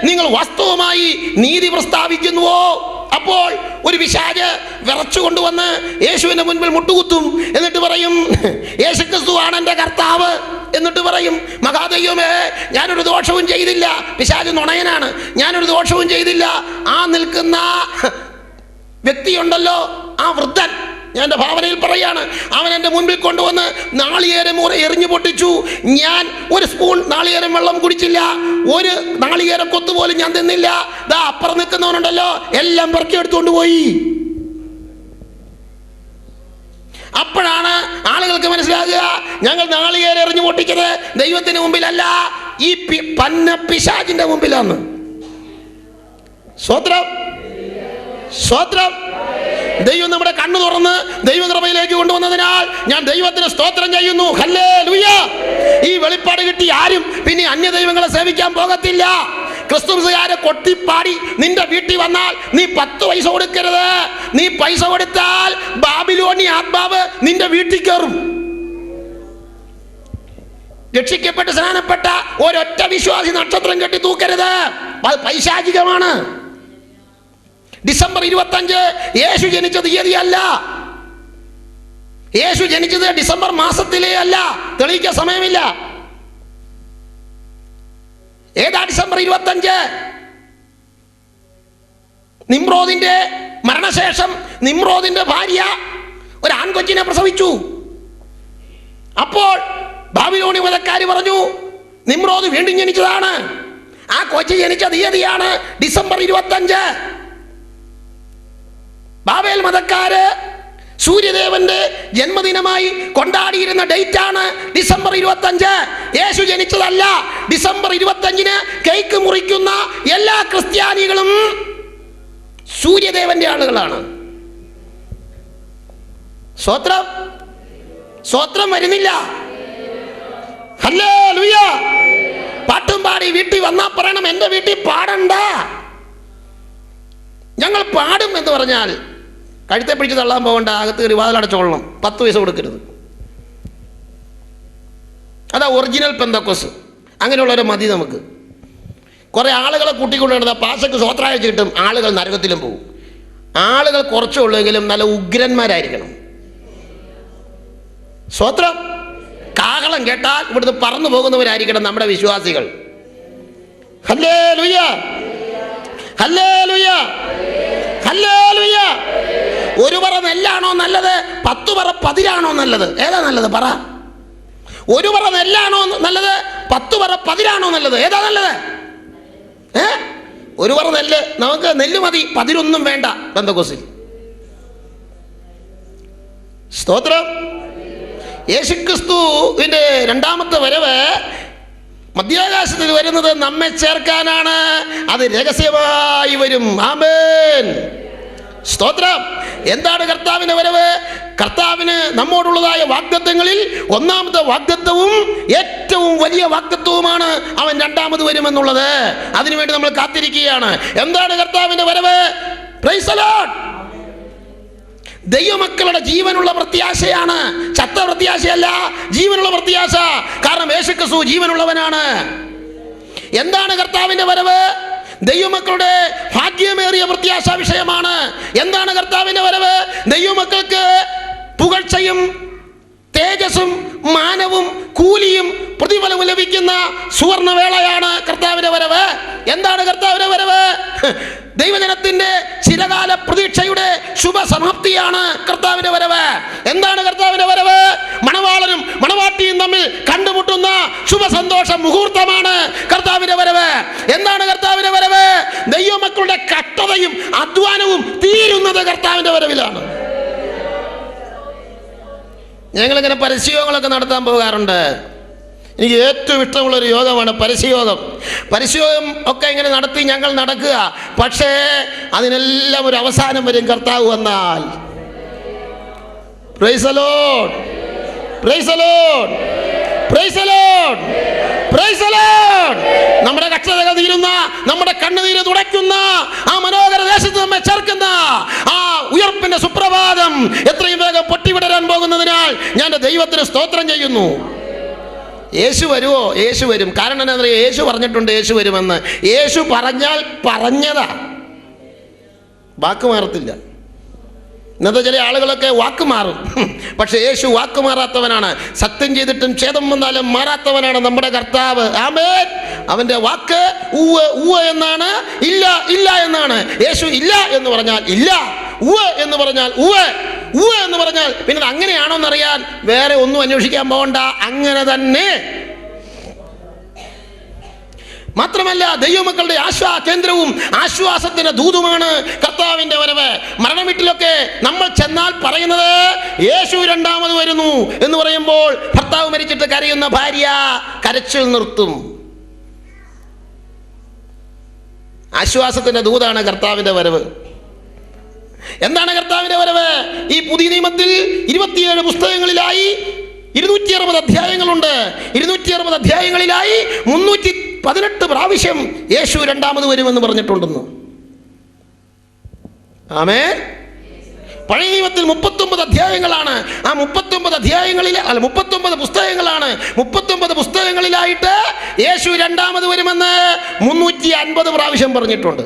നിങ്ങൾ വാസ്തവമായി നീതി പ്രസ്താവിക്കുന്നുവോ? അപ്പോൾ ഒരു പിശാച് വിറച്ചു കൊണ്ടുവന്ന് യേശുവിന്റെ മുൻപിൽ മുട്ടുകുത്തും. എന്നിട്ട് പറയും, യേശുക്രിസ്തു ആണ് എൻ്റെ കർത്താവ്. എന്നിട്ട് പറയും, മഹാദൈവമേ, ഞാനൊരു ദോഷവും ചെയ്തില്ല. പിശാച് നുണയനാണ്. ഞാനൊരു ദോഷവും ചെയ്തില്ല. ആ നിൽക്കുന്ന വ്യക്തിയുണ്ടല്ലോ, ആ വൃദ്ധൻ, ഞാൻ എൻ്റെ ഭാവനയിൽ പറയാണ്, അവൻ എൻ്റെ മുൻപിൽ കൊണ്ടുവന്ന് നാളികേരം എറിഞ്ഞു പൊട്ടിച്ചു. ഞാൻ ഒരു സ്പൂൺ നാളികേരം വെള്ളം കുടിച്ചില്ല, ഒരു നാളികേരം കൊത്തുപോലും ഞാൻ തിന്നില്ല. ദാ അപ്പുറം നിൽക്കുന്നവനുണ്ടല്ലോ, എല്ലാം പെറുക്കിയെടുത്തുകൊണ്ട് പോയി. അപ്പോഴാണ് ആളുകൾക്ക് മനസ്സിലാകുക, ഞങ്ങൾ നാളികേരം എറിഞ്ഞു പൊട്ടിച്ചത് ദൈവത്തിന് മുമ്പിലല്ല, ഈ പന്ന പിശാചിന്റെ മുമ്പിലാണ്. സ്വത്രം സ്വത്രം. ദൈവം നമ്മുടെ കണ്ണു തുറന്ന് ദൈവകൃപയിലേക്ക് കൊണ്ടുവന്നതിനാൽ ഞാൻ ദൈവത്തിന് സ്തോത്രം ചെയ്യുന്നു. ഹല്ലേലൂയ. ഈ വെളിപ്പാട് കിട്ടി ആരും പിന്നെ അന്യ ദൈവങ്ങളെ സേവിക്കാൻ പോകത്തില്ല. ക്രിസ്തുവിനെ കൊട്ടിപ്പാടി നിന്റെ വീട്ടിൽ വന്നാൽ നീ 10 പൈസ കൊടുക്കരുത്. നീ പൈസ കൊടുത്താൽ ബാബിലോണി ആത്മാവ് നിന്റെ വീട്ടിൽ കയറും. രക്ഷിക്കപ്പെട്ട് സ്നാനപ്പെട്ട ഒരൊറ്റ വിശ്വാസി നക്ഷത്രം കെട്ടി തൂക്കരുത്. അത് പൈശാചികമാണ്. ഡിസംബർ 25 യേശു ജനിച്ച തീയതിയല്ല. യേശു ജനിച്ചത് ഡിസംബർ മാസത്തിലേ അല്ല. തെളിയിക്കാൻ സമയമില്ല. ഏതാ ഡിസംബർ 25? നിമ്രോദിന്റെ മരണശേഷം നിമ്രോദിന്റെ ഭാര്യ ഒരു ആൺകൊച്ചിനെ പ്രസവിച്ചു. അപ്പോൾ ബാബിലോണി വധക്കാര് പറഞ്ഞു, നിമ്രോദ് വീണ്ടും ജനിച്ചതാണ്. ആ കൊച്ചി ജനിച്ച തീയതിയാണ് ഡിസംബർ 25. ബാബേൽ മതക്കാര് സൂര്യദേവന്റെ ജന്മദിനമായി കൊണ്ടാടിയിരുന്ന ഡേറ്റ് ആണ് ഡിസംബർ 25. യേശു ജനിച്ചതല്ല. ഡിസംബർ 25 കേക്ക് മുറിക്കുന്ന എല്ലാ ക്രിസ്ത്യാനികളും സൂര്യദേവന്റെ ആളുകളാണ്. സ്വോത്രം, സ്വോത്രം വരുന്നില്ല. ഹല്ലേലൂയ. പാട്ടും പാടി വീട്ടിൽ വന്നാൽ പറയണം, എൻ്റെ വീട്ടിൽ പാടണ്ട. ഞങ്ങൾ പാടും എന്ന് പറഞ്ഞാൽ കഴുത്തെ പിടിച്ച് തള്ളാൻ പോകണ്ട, അകത്ത് കയറി വാതിലടച്ചോളണം, 10 പൈസ കൊടുക്കരുത്. അതാ ഒറിജിനൽ പെന്തക്കോസ്. അങ്ങനെയുള്ളവരെ മതി നമുക്ക്. കുറേ ആളുകളെ കൂട്ടിക്കൊണ്ടുവരുന്നത് പാശയ്ക്ക് സ്വോത്രാഴ്ച കിട്ടും, ആളുകൾ നരകത്തിലും പോകും. ആളുകൾ കുറച്ചുള്ളെങ്കിലും നല്ല ഉഗ്രന്മാരായിരിക്കണം. സ്വോത്രം. കാഹളം കേട്ടാൽ ഇവിടുന്ന് പറന്നു പോകുന്നവരായിരിക്കണം നമ്മുടെ വിശ്വാസികൾ. Hallelujah, hallelujah, hallelujah. ഒരു പറ നെല്ലാണോ നല്ലത്, 10 പറ പതിരാണോ നല്ലത്? ഏതാ നല്ലത് പറ? ഒരു പറ നെല്ലാണോ നല്ലത്, 10 പറ പതിരാണോ നല്ലത്? ഏതാ നല്ലത്? ഒരു പറ നെല്ല്, നമുക്ക് നെല്ല് മതി, പതിരൊന്നും വേണ്ട പെന്തക്കോസ്തിൽ. സ്തോത്രം. യേശുക്രിസ്തുവിന്റെ രണ്ടാമത്തെ വരവ് മധ്യാകാശത്തിൽ വരുന്നത് നമ്മെ ചേർക്കാനാണ്. അത് രഹസ്യമായി വരും. ആമേൻ. സ്തോത്രം. എന്താണ് കർത്താവിന്റെ വരവ്? കർത്താവിന് നമ്മോടുള്ളതായ വാഗ്ദത്തങ്ങളിൽ ഒന്നാമത്തെ വാഗ്ദത്തവും ഏറ്റവും വലിയ വാഗ്ദത്തവുമാണ് അവൻ രണ്ടാമത് വരുമെന്നുള്ളത്. അതിനുവേണ്ടി നമ്മൾ കാത്തിരിക്കുകയാണ്. എന്താണ് കർത്താവിന്റെ വരവ്? Price the Lord. ദൈവമക്കളുടെ ജീവനുള്ള പ്രത്യാശയാണ്, ചത്ത പ്രത്യാശയല്ല, ജീവനുള്ള പ്രത്യാശ. കാരണം യേശുക്രിസ്തു ജീവനുള്ളവനാണ്. എന്താണ് കർത്താവിന്റെ വരവ്? ദൈവമക്കളുടെ ഭാഗ്യമേറിയ പ്രത്യാശ വിഷയമാണ്. എന്താണ് കർത്താവിന്റെ വരവ്? ദൈവമക്കൾക്ക് പുകഴ്ചയും തേജസ്സും മാനവും കൂലിയും പ്രതിഫലവും ലഭിക്കുന്ന സുവർണവേളയാണ് കർത്താവിന്റെ വരവ്. എന്താണ് കർത്താവിന്റെ വരവ്? ദൈവജനത്തിന്റെ ചിരകാല പ്രതീക്ഷയുടെ ശുഭസമാപ്തിയാണ് കർത്താവിന്റെ വരവ്. എന്താണ് കർത്താവിന്റെ വരവ്? മണവാളനും മണവാട്ടിയും തമ്മിൽ കണ്ടുമുട്ടുന്ന ശുഭസന്തോഷ മുഹൂർത്തമാണ് കർത്താവിന്റെ വരവ്. എന്താണ് കർത്താവിന്റെ വരവ്? ദൈവമക്കളുടെ കഷ്ടതയും അധ്വാനവും തീരുന്നത് കർത്താവിന്റെ വരവിലാണ്. ഞങ്ങളിങ്ങനെ പരസ്യയോഗങ്ങളൊക്കെ നടത്താൻ പോകാറുണ്ട്. എനിക്ക് ഏറ്റവും ഇഷ്ടമുള്ളൊരു യോഗമാണ് പരസ്യയോഗം. പരസ്യയോഗം ഒക്കെ ഇങ്ങനെ നടത്തി ഞങ്ങൾ നടക്കുക. പക്ഷേ അതിനെല്ലാം ഒരു അവസാനം വരും കർത്താവ് വന്നാൽ. Price the lord, praise the lord, praise the lord, praise the Lord. നമ്മുടെ കഷ്ടതകൾ തീരുന്ന, നമ്മുടെ കണ്ണുനീര് തുടയ്ക്കുന്ന, ആ മനോഹര ദേശത്ത് നമ്മെ ചേർക്കുന്ന ആ ഉയർപ്പിന്റെ സുപ്രഭാതം എത്രയും വേഗം പൊട്ടിവിടരാൻ പോകുന്നതിനാൽ ഞാൻ ദൈവത്തിന് സ്തോത്രം ചെയ്യുന്നു. യേശു വരുമോ? യേശു വരും. കാരണം എന്താ പറയുക? യേശു പറഞ്ഞിട്ടുണ്ട് യേശു വരുമെന്ന്. യേശു പറഞ്ഞാൽ പറഞ്ഞതാ, വാക്ക് മാറത്തില്ല. ഇന്നത്തെ ചില ആളുകളൊക്കെ വാക്ക് മാറും, പക്ഷെ യേശു വാക്ക് മാറാത്തവനാണ്. സത്യം ചെയ്തിട്ടും ഛേദം വന്നാലും മാറാത്തവനാണ് നമ്മുടെ കർത്താവ്. ആമേൻ. അവന്റെ വാക്ക് ഉവ്വ് ഉവ്വ് എന്നാണ്, ഇല്ല ഇല്ല എന്നാണ്. യേശു ഇല്ല എന്ന് പറഞ്ഞാൽ ഇല്ല, ഉവ്വ് എന്ന് പറഞ്ഞാൽ ഉവ്വ്, ഉവ്വ് എന്ന് പറഞ്ഞാൽ പിന്നെ അങ്ങനെയാണോ എന്നറിയാൻ വേറെ ഒന്നും അന്വേഷിക്കാൻ പോകണ്ട, അങ്ങനെ തന്നെ. മാത്രമല്ല ദൈവമക്കളുടെ കേന്ദ്രവും ആശ്വാസത്തിന്റെ ദൂതുമാണ് കർത്താവിന്റെ വരവ്. മരണവീട്ടിലൊക്കെ നമ്മൾ ചെന്നാൽ പറയുന്നത് യേശു രണ്ടാമത് വരുന്നു എന്ന് പറയുമ്പോൾ ഭർത്താവ് മരിച്ചിട്ട് കരയുന്ന ഭാര്യ കരച്ചിൽ നിർത്തും. ആശ്വാസത്തിന്റെ ദൂതാണ് കർത്താവിന്റെ വരവ്. എന്താണ് കർത്താവിന്റെ വരവ്? ഈ പുതിയ നിയമത്തിൽ 27 പുസ്തകങ്ങളിലായി 260 അധ്യായങ്ങളുണ്ട്. 260 അധ്യായങ്ങളിലായി 318 പ്രാവശ്യം യേശു രണ്ടാമത് വരുമെന്ന് പറഞ്ഞിട്ടുണ്ടെന്ന്. ആമേൻ. പഴയ നിയമത്തിൽ 39 അധ്യായങ്ങളാണ്. ആ 39 അധ്യായങ്ങളിൽ 39 പുസ്തകങ്ങളാണ്. 39 പുസ്തകങ്ങളിലായിട്ട് യേശു രണ്ടാമത് വരുമെന്ന് 350 പ്രാവശ്യം പറഞ്ഞിട്ടുണ്ട്.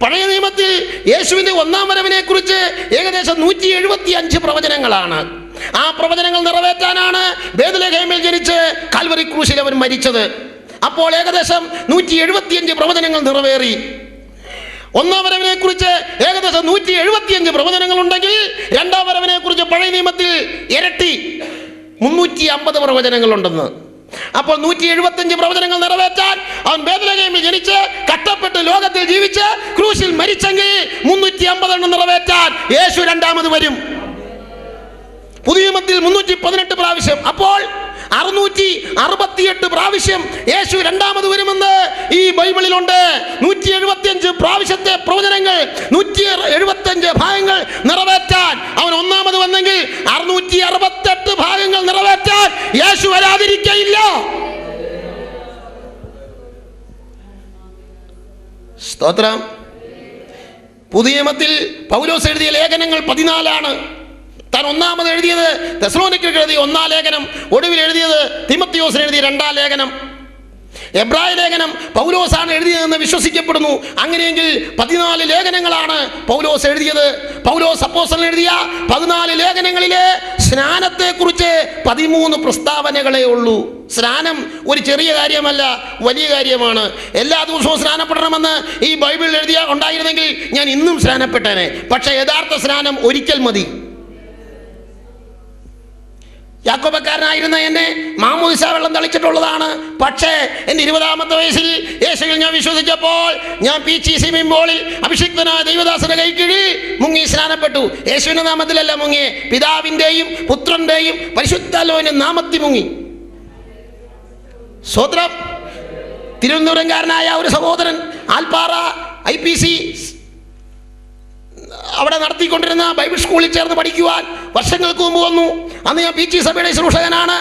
പഴയ നിയമത്തിൽ യേശുവിന്റെ ഒന്നാം വരവിനെ കുറിച്ച് ഏകദേശം 175 പ്രവചനങ്ങളാണ്. ആ പ്രവചനങ്ങൾ നിറവേറ്റാനാണ് ബേത്ലഹേമിൽ ജനിച്ച് കാൽവറി ക്രൂശിൽ അവൻ മരിച്ചത്. അപ്പോൾ ഏകദേശം 175 പ്രവചനങ്ങൾ നിറവേറി. ഒന്നാം വരവിനെ കുറിച്ച് ഏകദേശം 175 പ്രവചനങ്ങൾ ഉണ്ടെങ്കിൽ രണ്ടാം വരവിനെ കുറിച്ച് പഴയ നിയമത്തിൽ ഇരട്ടി 350 പ്രവചനങ്ങൾ ഉണ്ടെന്ന്. അപ്പോൾ 175 പ്രവചനങ്ങൾ നിറവേറ്റാൻ അവൻ ബേത്ലഹേമിൽ ജനിച്ച് കഷ്ടപ്പെട്ട് ലോകത്തിൽ ജീവിച്ച് ക്രൂശിൽ മരിച്ചെങ്കിൽ 350 നിറവേറ്റാൻ യേശു രണ്ടാമത് വരും. പുതിയ നിയമത്തിൽ 318 പ്രാവശ്യം. അപ്പോൾ 668 പ്രാവശ്യം യേശു രണ്ടാമത് വരുമെന്ന് ഈ ബൈബിളിലുണ്ട്. 175 പ്രാവശ്യത്തെ പ്രവചനങ്ങൾ, 175 ഭാഗങ്ങൾ നിറവേറ്റാൻ അവൻ ഒന്നാമത് 668 ഭാഗങ്ങൾ നിറവേറ്റാൻ യേശു വരാതിരിക്കയില്ല. സ്തോത്രം. പുതിയ നിയമത്തിൽ പൗലോസ് എഴുതിയ ലേഖനങ്ങൾ 14 താൻ ഒന്നാമത് എഴുതിയത് തെസ്സലോനിക്കർക്ക് എഴുതിയ 1 ലേഖനം, ഒടുവിൽ എഴുതിയത് തിമോത്തിയോസിന് എഴുതിയ 2 ലേഖനം. എബ്രായ ലേഖനം പൗലോസാണ് എഴുതിയതെന്ന് വിശ്വസിക്കപ്പെടുന്നു. അങ്ങനെയെങ്കിൽ 14 ലേഖനങ്ങളാണ് പൗലോസ് എഴുതിയത്. പൗലോസ് അപ്പോസ്തലൻ എഴുതിയ 14 ലേഖനങ്ങളിലെ സ്നാനത്തെക്കുറിച്ച് 13 പ്രസ്താവനകളേ ഉള്ളൂ. സ്നാനം ഒരു ചെറിയ കാര്യമല്ല, വലിയ കാര്യമാണ്. എല്ലാ ദിവസവും സ്നാനപ്പെടണമെന്ന് ഈ ബൈബിളിൽ എഴുതിയ ഉണ്ടായിരുന്നെങ്കിൽ ഞാൻ ഇന്നും സ്നാനപ്പെട്ടേനെ. പക്ഷേ യഥാർത്ഥ സ്നാനം ഒരിക്കൽ മതി. യാക്കോബക്കാരനായിരുന്ന എന്നെ മാമോദിസ വെള്ളം തളിച്ചിട്ടുള്ളതാണ്. പക്ഷേ എൻ്റെ 20ാമത്തെ വയസ്സിൽ യേശുവിൽ ഞാൻ വിശ്വസിച്ചപ്പോൾ ഞാൻ പീച്ചി സ്വിമ്മിംഗ് പൂളിൽ അഭിഷിക്തനായ ദൈവദാസന്റെ കൈക്കീഴിൽ മുങ്ങി സ്നാനപ്പെട്ടു. യേശുവിന്റെ നാമത്തിലല്ല മുങ്ങി, പിതാവിൻ്റെയും പുത്രന്റെയും പരിശുദ്ധാത്മാവിന്റെ നാമത്തിൽ മുങ്ങി. സ്വത്രം. തിരുവനന്തപുരംകാരനായ ഒരു സഹോദരൻ ആൽപ്പാറ IPC അവിടെ നടത്തിക്കൊണ്ടിരുന്ന ബൈബിൾ സ്കൂളിൽ ചേർന്ന് പഠിക്കുവാൻ വർഷങ്ങൾക്ക് മുമ്പ് വന്നു. അന്ന് ഞാൻ പീച്ചി സഭയുടെ ശുശ്രൂഷകനാണ്.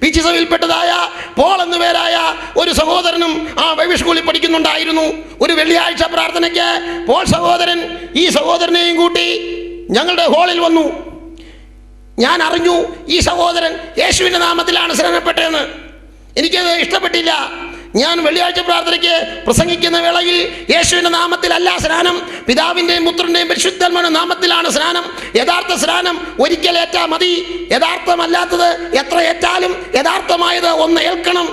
പീച്ചി സഭയിൽപ്പെട്ടതായ പോൾ എന്നു പേരായ ഒരു സഹോദരനും ആ ബൈബിൾ സ്കൂളിൽ പഠിക്കുന്നുണ്ടായിരുന്നു. ഒരു വെള്ളിയാഴ്ച പ്രാർത്ഥനയ്ക്ക് പോൾ സഹോദരൻ ഈ സഹോദരനെയും കൂട്ടി ഞങ്ങളുടെ ഹാളിൽ വന്നു. ഞാൻ അറിഞ്ഞു ഈ സഹോദരൻ യേശുവിൻ്റെ നാമത്തിലാണ് സ്നാനപ്പെട്ടതെന്ന്. എനിക്കത് ഇഷ്ടപ്പെട്ടില്ല. ഞാൻ വെള്ളിയാഴ്ച പ്രാർത്ഥനയ്ക്ക് പ്രസംഗിക്കുന്ന വേളയിൽ യേശുവിൻ്റെ നാമത്തിലല്ല സ്നാനം, പിതാവിൻ്റെയും പുത്രൻ്റെയും പരിശുദ്ധാത്മാവിന്റെ നാമത്തിലാണ് സ്നാനം. യഥാർത്ഥ സ്നാനം ഒരിക്കലേറ്റാ മതി. യഥാർത്ഥമല്ലാത്തത് എത്ര ഏറ്റാലും യഥാർത്ഥമായത് ഒന്ന് ഏൽക്കണം.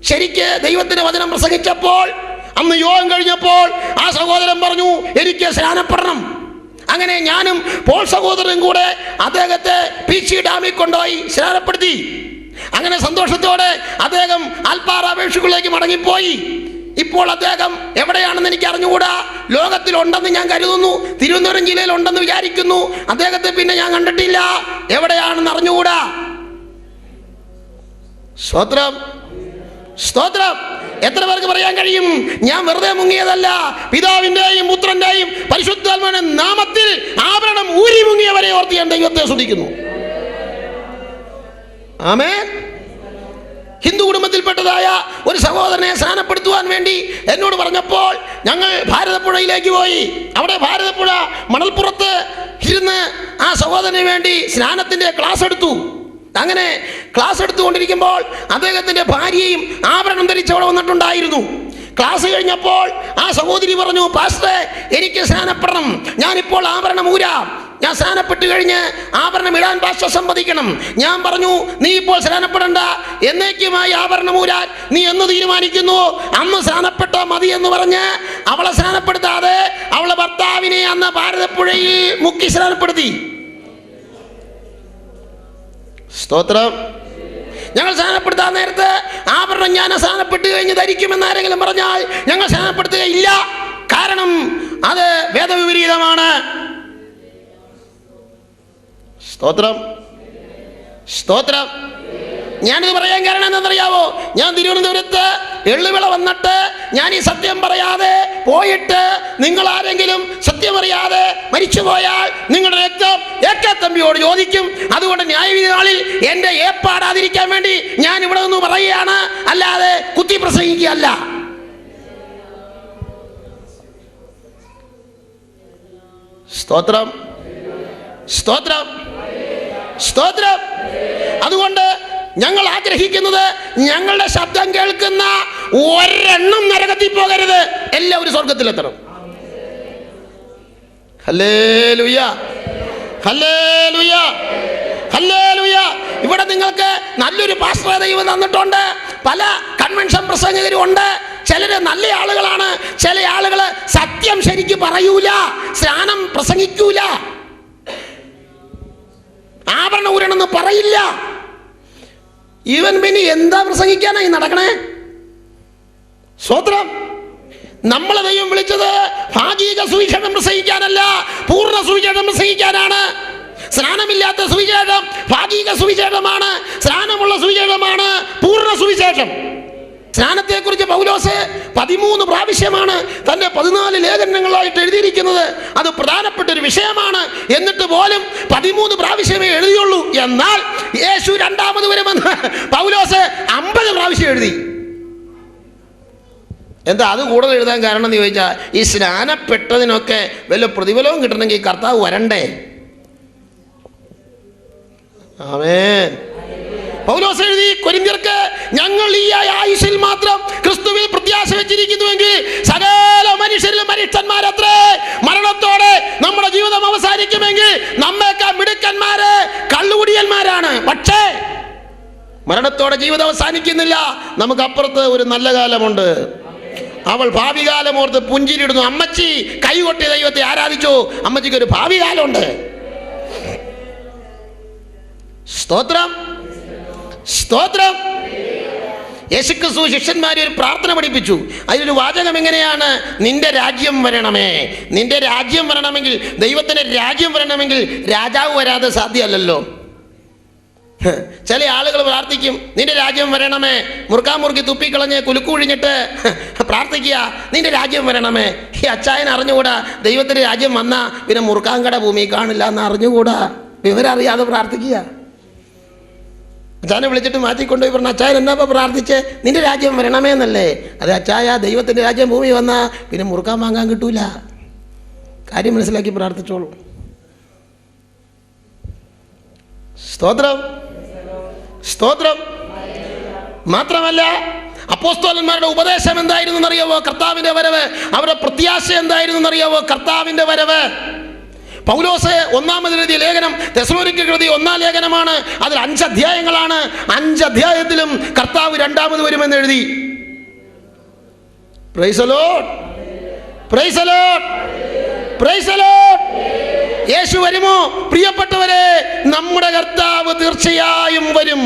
ശരിക്ക് ദൈവത്തിൻ്റെ വചനം പ്രസംഗിച്ചപ്പോൾ അന്ന് യോഗം കഴിഞ്ഞപ്പോൾ ആ സഹോദരൻ പറഞ്ഞു, എനിക്ക് സ്നാനപ്പെടണം. അങ്ങനെ ഞാനും പോൾ സഹോദരനും കൂടെ അദ്ദേഹത്തെ പീച്ചി ഡാമിൽ കൊണ്ടുപോയി സ്നാനപ്പെടുത്തി. അങ്ങനെ സന്തോഷത്തോടെ അദ്ദേഹം ആൽപ്പാറ അപേക്ഷകളിലേക്ക് മടങ്ങിപ്പോയി. ഇപ്പോൾ അദ്ദേഹം എവിടെയാണെന്ന് എനിക്ക് അറിഞ്ഞുകൂടാ. ലോകത്തിലുണ്ടെന്ന് ഞാൻ കരുതുന്നു. തിരുവനന്തപുരം ജില്ലയിൽ ഉണ്ടെന്ന് വിചാരിക്കുന്നു. അദ്ദേഹത്തെ പിന്നെ ഞാൻ കണ്ടിട്ടില്ല. എവിടെയാണെന്ന് അറിഞ്ഞുകൂടാ. സ്തോത്രം, സ്തോത്രം. എത്ര പേർക്ക് പറയാൻ കഴിയും, ഞാൻ വെറുതെ മുങ്ങിയതല്ല, പിതാവിൻ്റെയും പുത്രന്റെയും പരിശുദ്ധാത്മാവിന്റെ നാമത്തിൽ ആഭരണം ഊരി മുങ്ങിയവരെ ഓർത്ത് ഞാൻ ദൈവത്തെ സ്തുതിക്കുന്നു. ആമേൻ. ഹിന്ദു കുടുംബത്തിൽപ്പെട്ടതായ ഒരു സഹോദരനെ സ്നാനപ്പെടുത്തുവാൻ വേണ്ടി എന്നോട് പറഞ്ഞപ്പോൾ ഞങ്ങൾ ഭാരതപ്പുഴയിലേക്ക് പോയി. അവിടെ ഭാരതപ്പുഴ മണൽപ്പുറത്ത് ഇരുന്ന് ആ സഹോദരന് വേണ്ടി സ്നാനത്തിൻ്റെ ക്ലാസ് എടുത്തു. അങ്ങനെ ക്ലാസ് എടുത്തുകൊണ്ടിരിക്കുമ്പോൾ അദ്ദേഹത്തിൻ്റെ ഭാര്യയും ആഭരണം ധരിച്ചവിടെ വന്നിട്ടുണ്ടായിരുന്നു. ക്ലാസ് കഴിഞ്ഞപ്പോൾ ആ സഹോദരി പറഞ്ഞു, പാസ്റ്ററെ എനിക്ക് സ്നാനപ്പെടണം, ഞാനിപ്പോൾ ആഭരണം ഊരാം. ഞാൻ സ്നാനപ്പെട്ട് കഴിഞ്ഞ് ആഭരണം ഇടാൻ പാസ്റ്റർ സമ്മതിക്കണം. ഞാൻ പറഞ്ഞു, നീ ഇപ്പോൾ സ്നാനപ്പെടണ്ട, എന്നേക്കുമായി ആഭരണം ഊരാൻ നീ എന്ന് തീരുമാനിക്കുന്നു അന്ന് സ്നാനപ്പെട്ടാൽ മതി എന്ന് പറഞ്ഞ് അവളെ സ്നാനപ്പെടുത്താതെ അവളെ ഭർത്താവിനെ അന്ന് ഭാരതപ്പുഴയിൽ മുക്കി സ്നാനപ്പെടുത്തി. സ്തോത്രം. ഞങ്ങൾ സ്നാനപ്പെടുത്താൻ നേരത്ത് ആഭരണം ഞാൻ സ്നാനപ്പെട്ട് കഴിഞ്ഞ് ധരിക്കുമെന്ന് ആരെങ്കിലും പറഞ്ഞാൽ ഞങ്ങൾ സ്നാനപ്പെടുത്തുകയില്ല. കാരണം അത് വേദവിപരീതമാണ്. സ്തോത്രം, സ്തോത്രം. ഞാനിത് പറയാൻ കാരണം എന്താണെന്നറിയാവോ? ഞാൻ തിരുവനന്തപുരത്ത് എള്ളുവിള വന്നിട്ട് ഞാൻ ഈ സത്യം പറയാതെ പോയിട്ട് നിങ്ങൾ ആരെങ്കിലും സത്യം അറിയാതെ മരിച്ചുപോയാൽ നിങ്ങളുടെ രക്തം ഏക്കത്തമ്പിയോട് ചോദിക്കും. അതുകൊണ്ട് ന്യായവിധി നാളിൽ എൻ്റെ ഏപ്പാടാതിരിക്കാൻ വേണ്ടി ഞാൻ ഇവിടെ നിന്ന് പറയുകയാണ്, അല്ലാതെ കുത്തി പ്രസംഗിക്കുകയല്ല. സ്തോത്രം, സ്തോത്രം, സ്തോത്രം. അതുകൊണ്ട് ഞങ്ങൾ ആഗ്രഹിക്കുന്നത് ഞങ്ങളുടെ ശബ്ദം കേൾക്കുന്ന ഒരെണ്ണം നരകത്തിൽ പോകരുത്, എല്ലാവരും സ്വർഗത്തിലെത്തണം. Hallelujah, hallelujah, hallelujah. ഇവിടെ നിങ്ങൾക്ക് നല്ലൊരു പാസ്റ്റർ ദൈവം തന്നിട്ടുണ്ട്. പല കൺവെൻഷൻ പ്രസംഗകരും ഉണ്ട്. ചിലര് നല്ല ആളുകളാണ്. ചില ആളുകൾ സത്യം ശരിക്ക് പറയൂല, സ്നാനം പ്രസംഗിക്കൂല, ആഭരണം ഊരണമെന്ന് പറയില്ല. ഇവൻ പിന്നെ എന്താ പ്രസംഗിക്കാനായി നടക്കണേ? സ്വത്രം. നമ്മളെ ദൈവം വിളിച്ചത് ഭാഗിക സുവിശേഷം പ്രസംഗിക്കാനല്ല, പൂർണ്ണ സുവിശേഷം പ്രസംഗിക്കാനാണ്. സ്നാനമില്ലാത്ത സുവിശേഷം ഭാഗിക സുവിശേഷമാണ്, സ്നാനമുള്ള സുവിശേഷമാണ് പൂർണ്ണ സുവിശേഷം. സ്നാനത്തെക്കുറിച്ച് പൗലോസ് 13 പ്രാവശ്യമാണ് തൻ്റെ 14 ലേഖനങ്ങളായിട്ട് എഴുതിയിരിക്കുന്നത്. അത് പ്രധാനപ്പെട്ട ഒരു വിഷയമാണ്. എന്നിട്ട് പോലും 13 പ്രാവശ്യമേ എഴുതിയുള്ളൂ. എന്നാൽ യേശു രണ്ടാമത് വരുമെന്ന് പൗലോസ് 50 പ്രാവശ്യം എഴുതി. എന്താ അത് കൂടുതൽ എഴുതാൻ കാരണം എന്ന് ചോദിച്ചാൽ, ഈ സ്നാനപ്പെട്ടതിനൊക്കെ വല്ല പ്രതിഫലവും കിട്ടണമെങ്കിൽ കർത്താവ് വരണ്ടേ? ആമേൻ. പൗലോസ് എഴുതി കൊരിന്ത്യർക്ക്, ഞങ്ങൾ ഈ ആയുസ്സിൽ മാത്രം ക്രിസ്തുവിൽ പ്രത്യാശ വെച്ചിരിക്കുന്നുവെങ്കിൽ സകല മനുഷ്യരിലും മനുഷ്യന്മാരത്രേ. മരണത്തോടെ നമ്മുടെ ജീവിതം അവസാനിക്കുമെങ്കിൽ നമ്മേക്കാൾ മിടുക്കന്മാര് കള്ളുകുടിയന്മാരാണ്. പക്ഷേ മരണത്തോടെ ജീവിതം അവസാനിക്കുന്നില്ല. നമുക്ക് അപ്പുറത്ത് ഒരു നല്ല കാലമുണ്ട്. അവൾ ഭാവി കാലം ഓർത്ത് പുഞ്ചിരിടുന്നു. അമ്മച്ചി കൈകൊട്ടി ദൈവത്തെ ആരാധിച്ചു. അമ്മച്ചിക്ക് ഒരു ഭാവി കാലമുണ്ട്. സ്തോത്രം, സ്തോത്രം. യേശുക്രിസ്തു ശിഷ്യന്മാരെ ഒരു പ്രാർത്ഥന പഠിപ്പിച്ചു. അതിലൊരു വാചകം എങ്ങനെയാണ്? നിന്റെ രാജ്യം വരണമേ. നിന്റെ രാജ്യം വരണമെങ്കിൽ, ദൈവത്തിന്റെ രാജ്യം വരണമെങ്കിൽ രാജാവ് വരാതെ സാധ്യമല്ലല്ലോ. ചില ആളുകൾ പ്രാർത്ഥിക്കും, നിന്റെ രാജ്യം വരണമേ, മുറുക്കാമുറുക്കി തുപ്പിക്കളഞ്ഞ് കുലുക്കുഴിഞ്ഞിട്ട് പ്രാർത്ഥിക്കുക, നിന്റെ രാജ്യം വരണമേ. ഈ അച്ചായൻ അറിഞ്ഞുകൂടാ ദൈവത്തിന്റെ രാജ്യം വന്നാൽ പിന്നെ മുറുക്കാങ്കട ഭൂമി കാണില്ല എന്ന് അറിഞ്ഞുകൂടാ. വിവരം അറിയാതെ പ്രാർത്ഥിക്കുക. അച്ചായനെ വിളിച്ചിട്ട് മാറ്റിക്കൊണ്ടുപോയി പറഞ്ഞു, അച്ചായൻ എന്നാ പ്രാർത്ഥിച്ച്? നിന്റെ രാജ്യം വരണമേ എന്നല്ലേ? അത് അച്ചായ, ദൈവത്തിന്റെ രാജ്യം ഭൂമി വന്നാൽ പിന്നെ മുറുക്കാൻ വാങ്ങാൻ കിട്ടൂല. കാര്യം മനസ്സിലാക്കി പ്രാർത്ഥിച്ചോളൂ. സ്തോത്രം, സ്തോത്രം. മാത്രമല്ല അപ്പോസ്തലന്മാരുടെ ഉപദേശം എന്തായിരുന്നു എന്നറിയാവോ? കർത്താവിന്റെ വരവ്. അവരുടെ പ്രത്യാശ എന്തായിരുന്നു എന്നറിയാവോ? കർത്താവിന്റെ വരവ്. പൗലോസ് ഒന്നാമത് എഴുതിയ ലേഖനം തെസ്സലോനിക്കർക്ക് എഴുതിയ 1-ാം ലേഖനമാണ്. അതിൽ 5 അധ്യായങ്ങളാണ്. 5 അധ്യായത്തിലും കർത്താവ് രണ്ടാമത് വരുമെന്ന് എഴുതി. Praise the lord, praise the lord, praise the lord. യേശു വരുമോ? പ്രിയപ്പെട്ടവരെ, നമ്മുടെ കർത്താവ് തീർച്ചയായും വരും.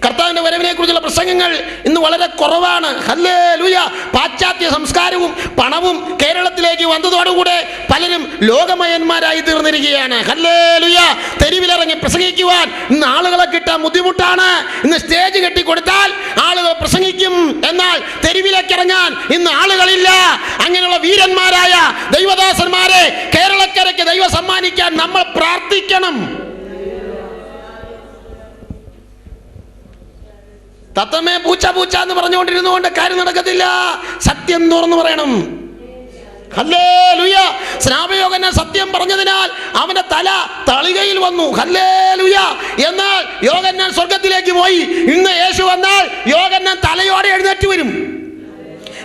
കർത്താവിന്റെ വരവിനെ കുറിച്ചുള്ള പ്രസംഗങ്ങൾ ഇന്ന് വളരെ കുറവാണ്. ഹല്ലേലൂയ. പാശ്ചാത്യ സംസ്കാരവും പണവും കേരളത്തിലേക്ക് വന്നതോടുകൂടെ പലരും ലോകമയന്മാരായി തീർന്നിരിക്കുകയാണ്. ഹല്ലേലൂയ. തെരുവിലിറങ്ങി പ്രസംഗിക്കുവാൻ ഇന്ന് ആളുകളെ കിട്ടാൻ ബുദ്ധിമുട്ടാണ്. ഇന്ന് സ്റ്റേജ് കെട്ടിക്കൊടുത്താൽ ആളുകൾ പ്രസംഗിക്കും, എന്നാൽ തെരുവിലേക്ക് ഇറങ്ങാൻ ഇന്ന് ആളുകളില്ല. അങ്ങനെയുള്ള വീരന്മാരായ ദൈവദാസന്മാരെ കേരളക്കരയ്ക്ക് ദൈവം സമ്മാനിക്കാൻ നമ്മൾ പ്രാർത്ഥിക്കണം. തത്തമ്മേ പൂച്ച പൂച്ച എന്ന് പറഞ്ഞുകൊണ്ടിരുന്നുകൊണ്ട് കാര്യം നടക്കത്തില്ല. സത്യം തുറന്നു പറയണം. ഹല്ലേലൂയ. സ്നാപയോഹന്നാൻ സത്യം പറഞ്ഞതിനാൽ അവന്റെ തല തളികയിൽ വന്നു. ഹല്ലേലൂയ. എന്നാൽ യോഹന്നാൻ സ്വർഗത്തിലേക്ക് പോയി. ഇന്ന് യേശു വന്നാൽ യോഹന്നാൻ തലയോടെ എഴുന്നേറ്റ് വരും.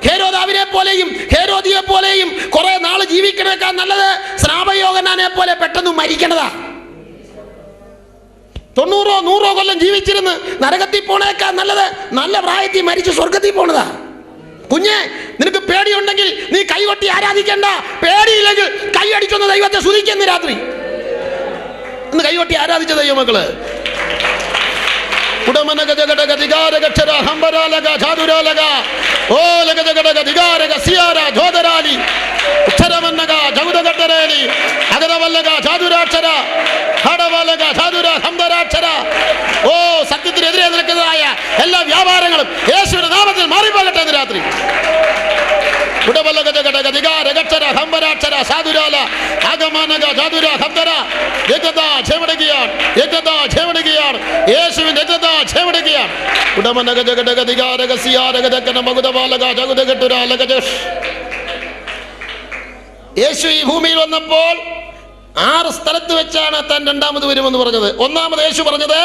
ഹേരോദാവിനെ പോലെയും ഹേരോദിയെ പോലെയും കുറെ നാൾ ജീവിക്കണേക്കാൾ നല്ലത് സ്നാപയോഹന്നാനെ പോലെ പെട്ടെന്ന് മരിക്കണതാ. 90-100 കൊല്ലം ജീവിച്ചിരുന്ന് നരകത്തിൽ പോണേക്കാൾ നല്ലത് നല്ല പ്രായത്തിൽ മരിച്ച് സ്വർഗത്തിൽ പോണതാ. കുഞ്ഞെ, നിനക്ക് പേടിയുണ്ടെങ്കിൽ നീ കൈകൊട്ടി ആരാധിക്കണ്ട. പേടിയില്ലെങ്കിൽ കൈ അടിച്ചൊന്ന് ദൈവത്തെ സ്തുതിക്കുന്ന രാത്രി ഇന്ന് കൈകൊട്ടി ആരാധിച്ച ദൈവമക്കള്. സത്യത്തിനെതിരെ നിൽക്കുന്നതായ എല്ലാ വ്യാപാരങ്ങളും യേശുവിന്റെ നാമത്തിൽ മാറിപ്പോകട്ടെ എന്ന് രാത്രി. യേശു ഈ ഭൂമിയിൽ വന്നപ്പോൾ 6 സ്ഥലത്ത് വെച്ചാണ് താൻ രണ്ടാമത് വരുമെന്ന് പറഞ്ഞത്. ഒന്നാമത് യേശു പറഞ്ഞത്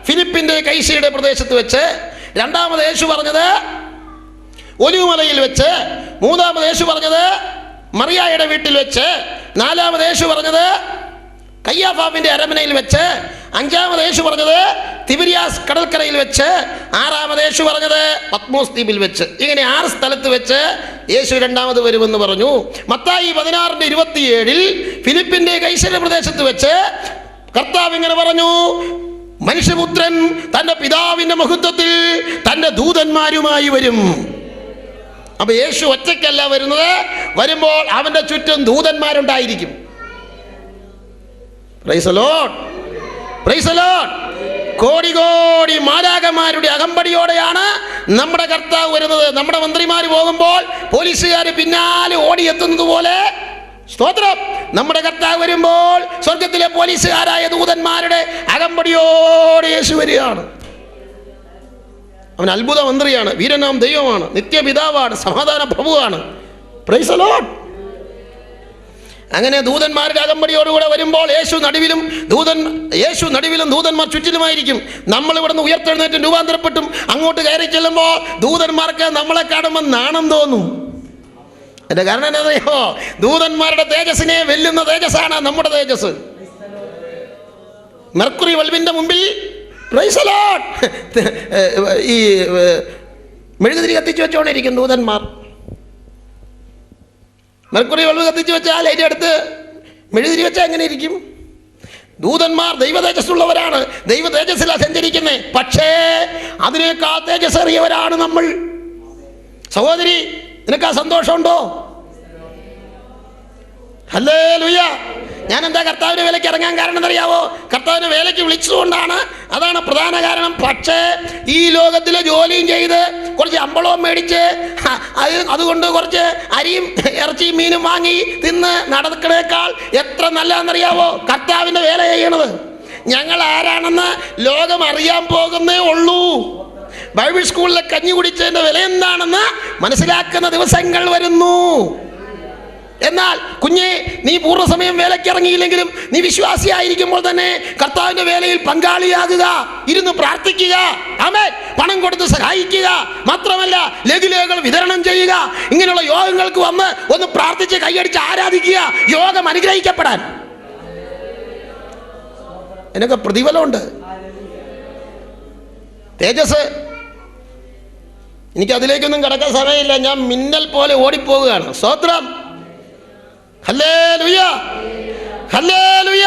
ഫിലിപ്പിന്റെ കൈസയുടെ പ്രദേശത്ത് വെച്ച്, രണ്ടാമത് യേശു പറഞ്ഞത് ഒലിവുമലയിൽ വെച്ച്, മൂന്നാമത് യേശു പറഞ്ഞത് മറിയായുടെ വീട്ടിൽ വെച്ച്, നാലാമത് യേശു പറഞ്ഞത് കയ്യാഫാവിന്റെ അരമനയിൽ വെച്ച്, അഞ്ചാമത് യേശു പറഞ്ഞത് തിബിരിയാസ് കടൽക്കരയിൽ വെച്ച്, ആറാമത് യേശു പറഞ്ഞത് പത്മോസ് ദ്വീപിൽ വെച്ച്. ഇങ്ങനെ 6 സ്ഥലത്ത് വെച്ച് യേശു രണ്ടാമത് വരുമെന്ന് പറഞ്ഞു. മത്തായി 16:27 ഫിലിപ്പിന്റെ കൈസര പ്രദേശത്ത് വെച്ച് കർത്താവ് ഇങ്ങനെ പറഞ്ഞു, മനുഷ്യപുത്രൻ തന്റെ പിതാവിന്റെ മഹത്വത്തിൽ തന്റെ ദൂതന്മാരുമായി വരും. അപ്പൊ യേശു ഒറ്റയ്ക്കല്ല വരുന്നത്, വരുമ്പോൾ അവന്റെ ചുറ്റും ദൂതന്മാരുണ്ടായിരിക്കും. Praise the lord, praise the lord. കോടി കോടി മാലാഖമാരുടെ അകമ്പടിയോടെയാണ് നമ്മുടെ കർത്താവ് വരുന്നത്. നമ്മുടെ മന്ത്രിമാർ പോകുമ്പോൾ പോലീസുകാർ പിന്നാലെ ഓടിയെത്തുന്നത് പോലെ, സ്തോത്രം, നമ്മുടെ കർത്താവ് വരുമ്പോൾ സ്വർഗത്തിലെ പോലീസുകാരായ ദൂതന്മാരുടെ അകമ്പടിയോടെ യേശു വരികയാണ്. അവൻ അത്ഭുത മന്ത്രിയാണ്, വീരനാം ദൈവമാണ്, നിത്യപിതാവാണ്, സമാധാന പ്രഭുവാണ്. Price the Lord. അങ്ങനെ ദൂതന്മാരുടെ അകമ്പടിയോടുകൂടെ വരുമ്പോൾ യേശു നടുവിലും ദൂതന്മാർ ചുറ്റിലുമായിരിക്കും. നമ്മൾ ഇവിടുന്ന് ഉയർത്തെഴുന്നേറ്റും രൂപാന്തരപ്പെട്ടും അങ്ങോട്ട് കയറി ചെല്ലുമ്പോൾ ദൂതന്മാർക്ക് നമ്മളെ കാണുമ്പോൾ നാണം തോന്നും. അതിന്റെ കാരണം എന്നറിയോ? ദൂതന്മാരുടെ തേജസ്സിനെ വെല്ലുന്ന തേജസ്സാണ് നമ്മുടെ തേജസ്. മെർക്കുറി ബൾബിന്റെ മുമ്പിൽ, പ്രൈസ് ദി ലോർഡ്, ഈ മെഴുകുതിരി കത്തിച്ചു വെച്ചോണ്ടിരിക്കും ദൂതന്മാർ. മെർക്കുറി ബൾബ് കത്തിച്ചു വെച്ചാൽ അതിൻ്റെ അടുത്ത് മെഴുകുതിരി വെച്ചാൽ എങ്ങനെ ഇരിക്കും? ദൂതന്മാർ ദൈവ തേജസ്സുള്ളവരാണ്, ദൈവ തേജസ്സിലാണ് സഞ്ചരിക്കുന്നത്. പക്ഷേ അതിനേക്കാൾ തേജസ്സേറിയവരാണ് നമ്മൾ. സഹോദരി, നിനക്ക് ആ സന്തോഷമുണ്ടോ? ഹല്ലേലൂയ. ഞാൻ എന്താ കർത്താവിന് വേലയ്ക്ക് ഇറങ്ങാൻ കാരണം എന്നറിയാവോ? കർത്താവിനെ വേലയ്ക്ക് വിളിച്ചതുകൊണ്ടാണ്, അതാണ് പ്രധാന കാരണം. പക്ഷേ ഈ ലോകത്തിലെ ജോലിയും ചെയ്ത് കുറച്ച് അമ്പളവും മേടിച്ച് അതുകൊണ്ട് കുറച്ച് അരിയും ഇറച്ചിയും മീനും വാങ്ങി തിന്ന് നടക്കുന്നേക്കാൾ എത്ര നല്ലതെന്നറിയാവോ കർത്താവിൻ്റെ വേല ചെയ്യണത്? ഞങ്ങൾ ആരാണെന്ന് ലോകം അറിയാൻ പോകുന്നേ ഉള്ളൂ. ബൈബിൾ സ്കൂളിലെ കഞ്ഞി കുടിച്ചതിൻ്റെ വില എന്താണെന്ന് മനസ്സിലാക്കുന്ന ദിവസങ്ങൾ വരുന്നു. എന്നാൽ കുഞ്ഞെ, നീ പൂർണ്ണസമയം വേലയ്ക്ക് ഇറങ്ങിയില്ലെങ്കിലും നീ വിശ്വാസിയായിരിക്കുമ്പോൾ തന്നെ കർത്താവിന്റെ വേലയിൽ പങ്കാളിയാകുക, ഇരുന്ന് പ്രാർത്ഥിക്കുക, ആമേൻ, പണം കൊടുത്ത് സഹായിക്കുക, മാത്രമല്ല ലഘുലേഖകൾ വിതരണം ചെയ്യുക. ഇങ്ങനെയുള്ള യോഗങ്ങൾക്ക് വന്ന് ഒന്ന് പ്രാർത്ഥിച്ച് കൈയടിച്ച് ആരാധിക്കുക, യോഗം അനുഗ്രഹിക്കപ്പെടാൻ. എന്നൊക്കെ പ്രതിഫലമുണ്ട്. തേജസ്, എനിക്ക് അതിലേക്കൊന്നും കടക്കാൻ സമയമില്ല. ഞാൻ മിന്നൽ പോലെ ഓടിപ്പോവുകയാണ്. സ്തോത്രം. Hallelujah, hallelujah.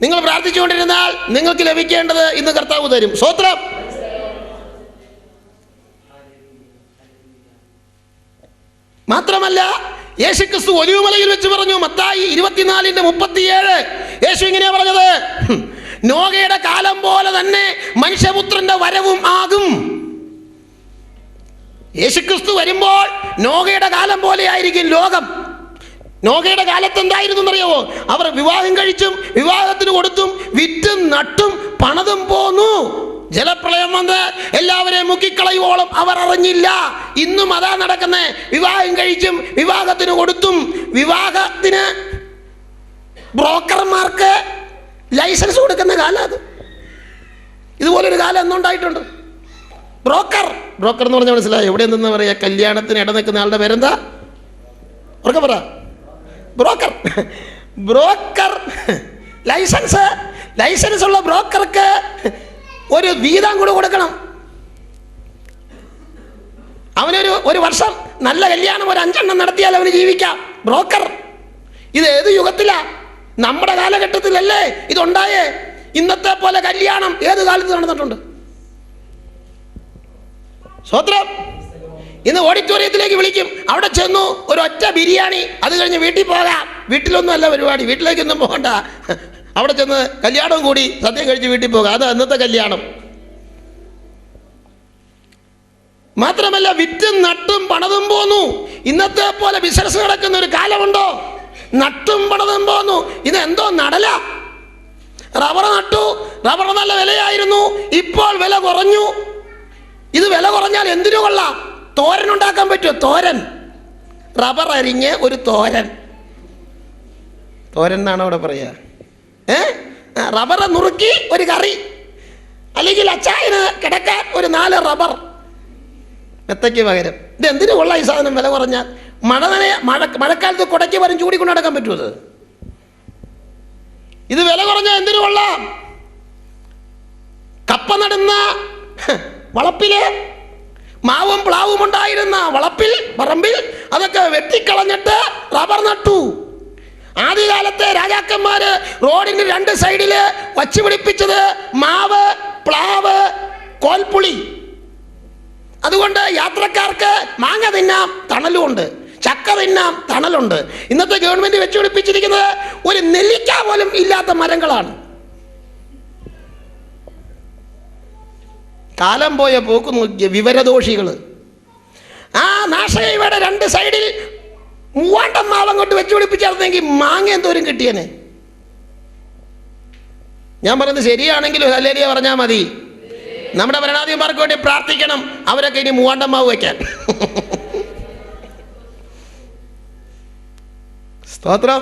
നിങ്ങൾ പ്രാർത്ഥിച്ചുകൊണ്ടിരുന്നാൽ നിങ്ങൾക്ക് ലഭിക്കേണ്ടത് ഇന്ന് കർത്താവ് തരും. സ്തോത്രം. മാത്രമല്ല യേശുക്രിസ്തു ഒലിവുമലയിൽ വെച്ച് പറഞ്ഞു, മത്തായി 24:37, യേശു ഇങ്ങനെയാ പറഞ്ഞത്, നോഹയുടെ കാലം പോലെ തന്നെ മനുഷ്യപുത്രന്റെ വരവും ആകും. യേശുക്രിസ്തു വരുമ്പോൾ നോഹയുടെ കാലം പോലെ ആയിരിക്കും ലോകം. നോഹയുടെ കാലത്ത് എന്തായിരുന്നു എന്നറിയാവോ? അവർ വിവാഹം കഴിച്ചും വിവാഹത്തിന് കൊടുത്തും വിറ്റും നട്ടും പണതും പോന്നു. ജലപ്രളയം വന്ന് എല്ലാവരെയും മുക്കിക്കളയുവോളം അവർ അറിഞ്ഞില്ല. ഇന്നും അതാ നടക്കുന്നത്. വിവാഹം കഴിച്ചും വിവാഹത്തിന് കൊടുത്തും, വിവാഹത്തിന് ബ്രോക്കർമാർക്ക് ലൈസൻസ് കൊടുക്കുന്ന കാലം അത്. ഇതുപോലൊരു കാലം എന്നുണ്ടായിട്ടുണ്ട്. ബ്രോക്കർ എന്ന് പറഞ്ഞാൽ മനസ്സിലായി? എവിടെ നിന്ന് പറയാ? കല്യാണത്തിന് ഇട നിൽക്കുന്ന ആളുടെ പേരെന്താ? ഉറക്കെ പറ. ബ്രോക്കർ. ലൈസൻസ് ഉള്ള ബ്രോക്കർക്ക് ഒരു വീതം കൂടെ കൊടുക്കണം. ഒരു വർഷം നല്ല കല്യാണം ഒരു 5 എണ്ണം നടത്തിയാൽ അവന് ജീവിക്കാം. ബ്രോക്കർ. ഇത് ഏത് യുഗത്തിലാ? നമ്മുടെ കാലഘട്ടത്തിലല്ലേ ഇതുണ്ടായേ? ഇന്നത്തെ പോലെ കല്യാണം ഏത് കാലത്ത് നടന്നിട്ടുണ്ട്? സ്വത്രം. ഇന്ന് ഓഡിറ്റോറിയത്തിലേക്ക് വിളിക്കും, അവിടെ ചെന്നു ഒരു ഒറ്റ ബിരിയാണി, അത് കഴിഞ്ഞ് വീട്ടിൽ പോകാം. വീട്ടിലൊന്നും അല്ല പരിപാടി, വീട്ടിലേക്കൊന്നും പോകണ്ട. അവിടെ ചെന്ന് കല്യാണം കൂടി സദ്യ കഴിച്ച് വീട്ടിൽ പോകാം. അത് അന്നത്തെ കല്യാണം. മാത്രമല്ല വിറ്റും നട്ടും പണതും പോന്നു. ഇന്നത്തെ പോലെ ബിസിനസ് നടക്കുന്ന ഒരു കാലമുണ്ടോ? നട്ടും പണതും പോന്നു. ഇത് എന്തോ നടല. റബ്ബർ നട്ടു, റബ്ബർ നല്ല വിലയായിരുന്നു, ഇപ്പോൾ വില കുറഞ്ഞു. ഇത് വില കുറഞ്ഞാൽ എന്തിനു കൊള്ളാം? തോരൻ ഉണ്ടാക്കാൻ പറ്റുമോ? തോരൻ. റബ്ബർ അരിഞ്ഞ് ഒരു തോരൻ എന്നാണ് അവിടെ പറയുക. റബ്ബർ നുറുക്കി ഒരു കറി, അല്ലെങ്കിൽ അച്ചായന് കിടക്കാൻ ഒരു 4 റബ്ബർ മെത്തയ്ക്ക് പകരം. ഇത് എന്തിനു കൊള്ളാം ഈ സാധനം വില കുറഞ്ഞാൽ? മഴക്കാലത്ത് കുടയ്ക്ക് വരും ചൂടിക്കൊണ്ട് നടക്കാൻ പറ്റുമോ? ഇത് വില കുറഞ്ഞാൽ എന്തിനു കൊള്ളാം? കപ്പ നടുന്ന വളപ്പില് മാവും പ്ലാവും ഉണ്ടായിരുന്ന പറമ്പിൽ അതൊക്കെ വെട്ടിക്കളഞ്ഞിട്ട് റബ്ബർ നട്ടു. ആദ്യകാലത്തെ രാജാക്കന്മാര് റോഡിന് 2 സൈഡില് വച്ചു പിടിപ്പിച്ചത് മാവ്, പ്ലാവ്, കോൽപ്പുളി. അതുകൊണ്ട് യാത്രക്കാർക്ക് മാങ്ങ തിന്നാം, തണലുണ്ട്. ചക്ക തിന്നാം, തണലുണ്ട്. ഇന്നത്തെ ഗവൺമെന്റ് വെച്ചു പിടിപ്പിച്ചിരിക്കുന്നത് ഒരു നെല്ലിക്ക പോലും ഇല്ലാത്ത മരങ്ങളാണ്. കാലം പോയ പോക്ക് നോക്കിയ വിവരദോഷികൾ. ആ നാശകയുടെ 2 സൈഡിൽ 3 മാവ് അങ്ങോട്ട് വെച്ച് പിടിപ്പിച്ചിരുന്നെങ്കിൽ മാങ്ങ എന്തോരം കിട്ടിയനെ. ഞാൻ പറയുന്നത് ശരിയാണെങ്കിലും ഹല്ലേലൂയ പറഞ്ഞാൽ മതി. നമ്മുടെ ഭരണാധിപന്മാർക്ക് വേണ്ടി പ്രാർത്ഥിക്കണം, അവരൊക്കെ ഇനി 3 മാവ് വയ്ക്കാൻ. സ്തോത്രം.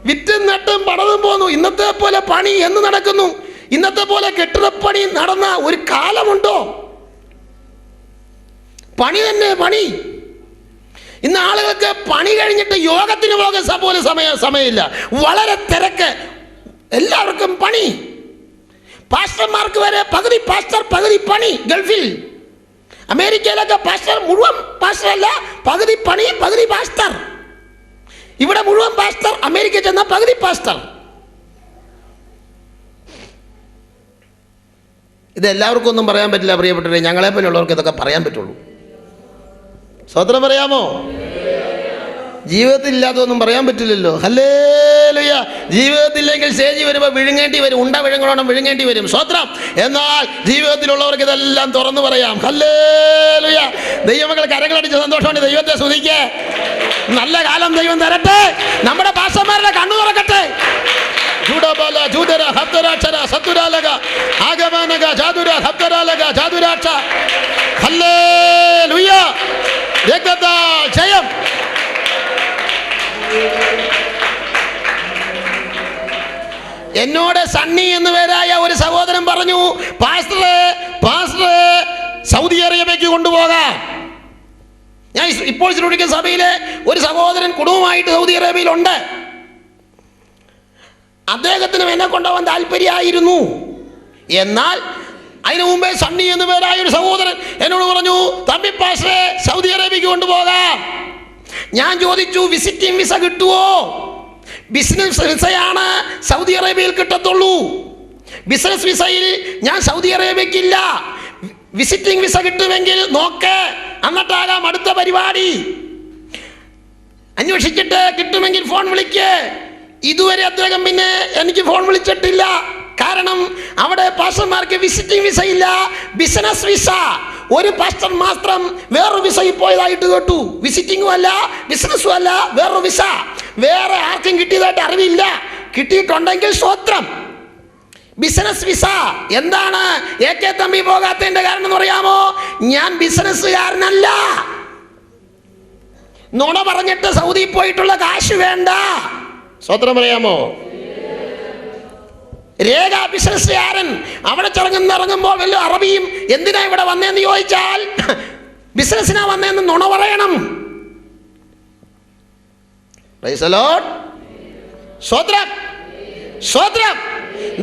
വിറ്റും നട്ടും പടതും പോന്നു. ഇന്നത്തെ പോലെ പണി എന്ന് നടക്കുന്നു? ഇന്നത്തെ പോലെ കെട്ടിടപ്പണി നടന്ന ഒരു കാലമുണ്ടോ? പണി തന്നെ പണി. ഇന്ന് ആളുകൾക്ക് പണി കഴിഞ്ഞിട്ട് യോഗത്തിന് പോകാൻ പോലും സമയമില്ല. വളരെ തിരക്ക്, എല്ലാവർക്കും പണി. പാസ്റ്റർമാർക്ക് വരെ പകുതി പാസ്റ്റർ പകുതി പണി. ഗൾഫിൽ അമേരിക്കയിലൊക്കെ പാസ്റ്റർ മുഴുവൻ പാസ്റ്റർ അല്ല, പകുതി പണി പകുതി പാസ്റ്റർ. ഇവിടെ മുഴുവൻ പാസ്റ്റർ, അമേരിക്ക ചെന്ന പകുതി പാസ്റ്റർ. ഇത് എല്ലാവർക്കും ഒന്നും പറയാൻ പറ്റില്ല പ്രിയപ്പെട്ടവരെ. ഞങ്ങളെ പോലുള്ളവർക്ക് ഇതൊക്കെ പറയാൻ പറ്റുള്ളൂ. സ്വതന്ത്രം പറയാമോ? ജീവിതത്തിൽ ഇല്ലാത്തതൊന്നും പറയാൻ പറ്റില്ലല്ലോ. ഹല്ലേലൂയ. ജീവിതത്തില്ലെങ്കിൽ സ്റ്റേജ് വരുമ്പോൾ വിഴുങ്ങേണ്ടി വരും, ഉണ്ട വിഴുങ്ങണം, വിഴുങ്ങേണ്ടി വരും. സ്വതന്ത്രം. എന്നാൽ ജീവിതത്തിലുള്ളവർക്ക് ഇതെല്ലാം തുറന്നു പറയാം. ഹല്ലേലൂയ. ദൈവമക്കൾ കരങ്ങളടിച്ച് സന്തോഷമാണ് ദൈവത്തെ സ്തുതിക്കേ. നല്ല കാലം ദൈവം തരട്ടെ. നമ്മുടെ പാസ്റ്റർമാരുടെ കണ്ണു തുറക്കട്ടെ. ജയം. എന്നോട് സണ്ണി എന്ന് പേരായ ഒരു സഹോദരൻ പറഞ്ഞു, പാസ്റ്ററെ സൗദി അറേബ്യക്ക് കൊണ്ടുപോകാം. ഞാൻ ഇപ്പോൾ ശ്രദ്ധിക്കുന്ന സഭയിലെ ഒരു സഹോദരൻ കുടുംബമായിട്ട് സൗദി അറേബ്യയിലുണ്ട്. അദ്ദേഹത്തിനും എന്നെ കൊണ്ടുപോകാൻ താല്പര്യമായിരുന്നു. എന്നാൽ അതിനു മുമ്പേ സണ്ണി എന്ന് പേരായ ഒരു സഹോദരൻ എന്നോട് പറഞ്ഞു, തമ്പി പാസ്റ്ററെ സൗദി അറേബ്യക്ക് കൊണ്ടുപോകാം. ഞാൻ ചോദിച്ചു, വിസിറ്റിംഗ് വിസ കിട്ടുമോ? ബിസിനസ് വിസയാണ് സൗദി അറേബ്യയിൽ കിട്ടത്തുള്ളൂ. ബിസിനസ് വിസയിൽ ഞാൻ സൗദി അറേബ്യക്കില്ല. വിസിറ്റിംഗ് വിസ കിട്ടുമെങ്കിൽ നോക്ക്, എന്നിട്ടാകാം അടുത്ത പരിപാടി. അന്വേഷിച്ചിട്ട് കിട്ടുമെങ്കിൽ ഫോൺ വിളിക്ക്. ഇതുവരെ അദ്ദേഹം പിന്നെ എനിക്ക് ഫോൺ വിളിച്ചിട്ടില്ല. കാരണം അവിടെ പാസ്റ്റർമാർക്ക് വിസിറ്റിംഗ് വിസ ഇല്ല, ബിസിനസ് വിസ. ഒരു പാസ്റ്റർ മാത്രം വേറൊരു വിസയിൽ പോയതായിട്ട് കേട്ടു. വിസിറ്റിംഗും അല്ല, ബിസിനസ്സും അല്ല, വേറൊരു വിസ. വേറെ ആർക്കും കിട്ടിയതായിട്ട് അറിവില്ല. കിട്ടിയിട്ടുണ്ടെങ്കിൽ സ്വത്രം. Business visa. എന്താണ് AK തമ്പി പോകാത്തതിന്റെ കാരണം എന്ന് പറയാമോ? ഞാൻ ബിസിനസ്സുകാരനല്ല. നുണ പറഞ്ഞിട്ട് സൗദി പോയിട്ടുള്ള കാശ് വേണ്ട. സ്വത്രം പറയാമോ? രേഖ ബിസിനസ്സുകാരൻ. അവിടെ ഇറങ്ങുമ്പോൾ വല്ല അറബിയും എന്തിനാ ഇവിടെ വന്നേന്ന് ചോദിച്ചാൽ ബിസിനസ്സിനാ വന്നേന്ന് നുണ പറയണം.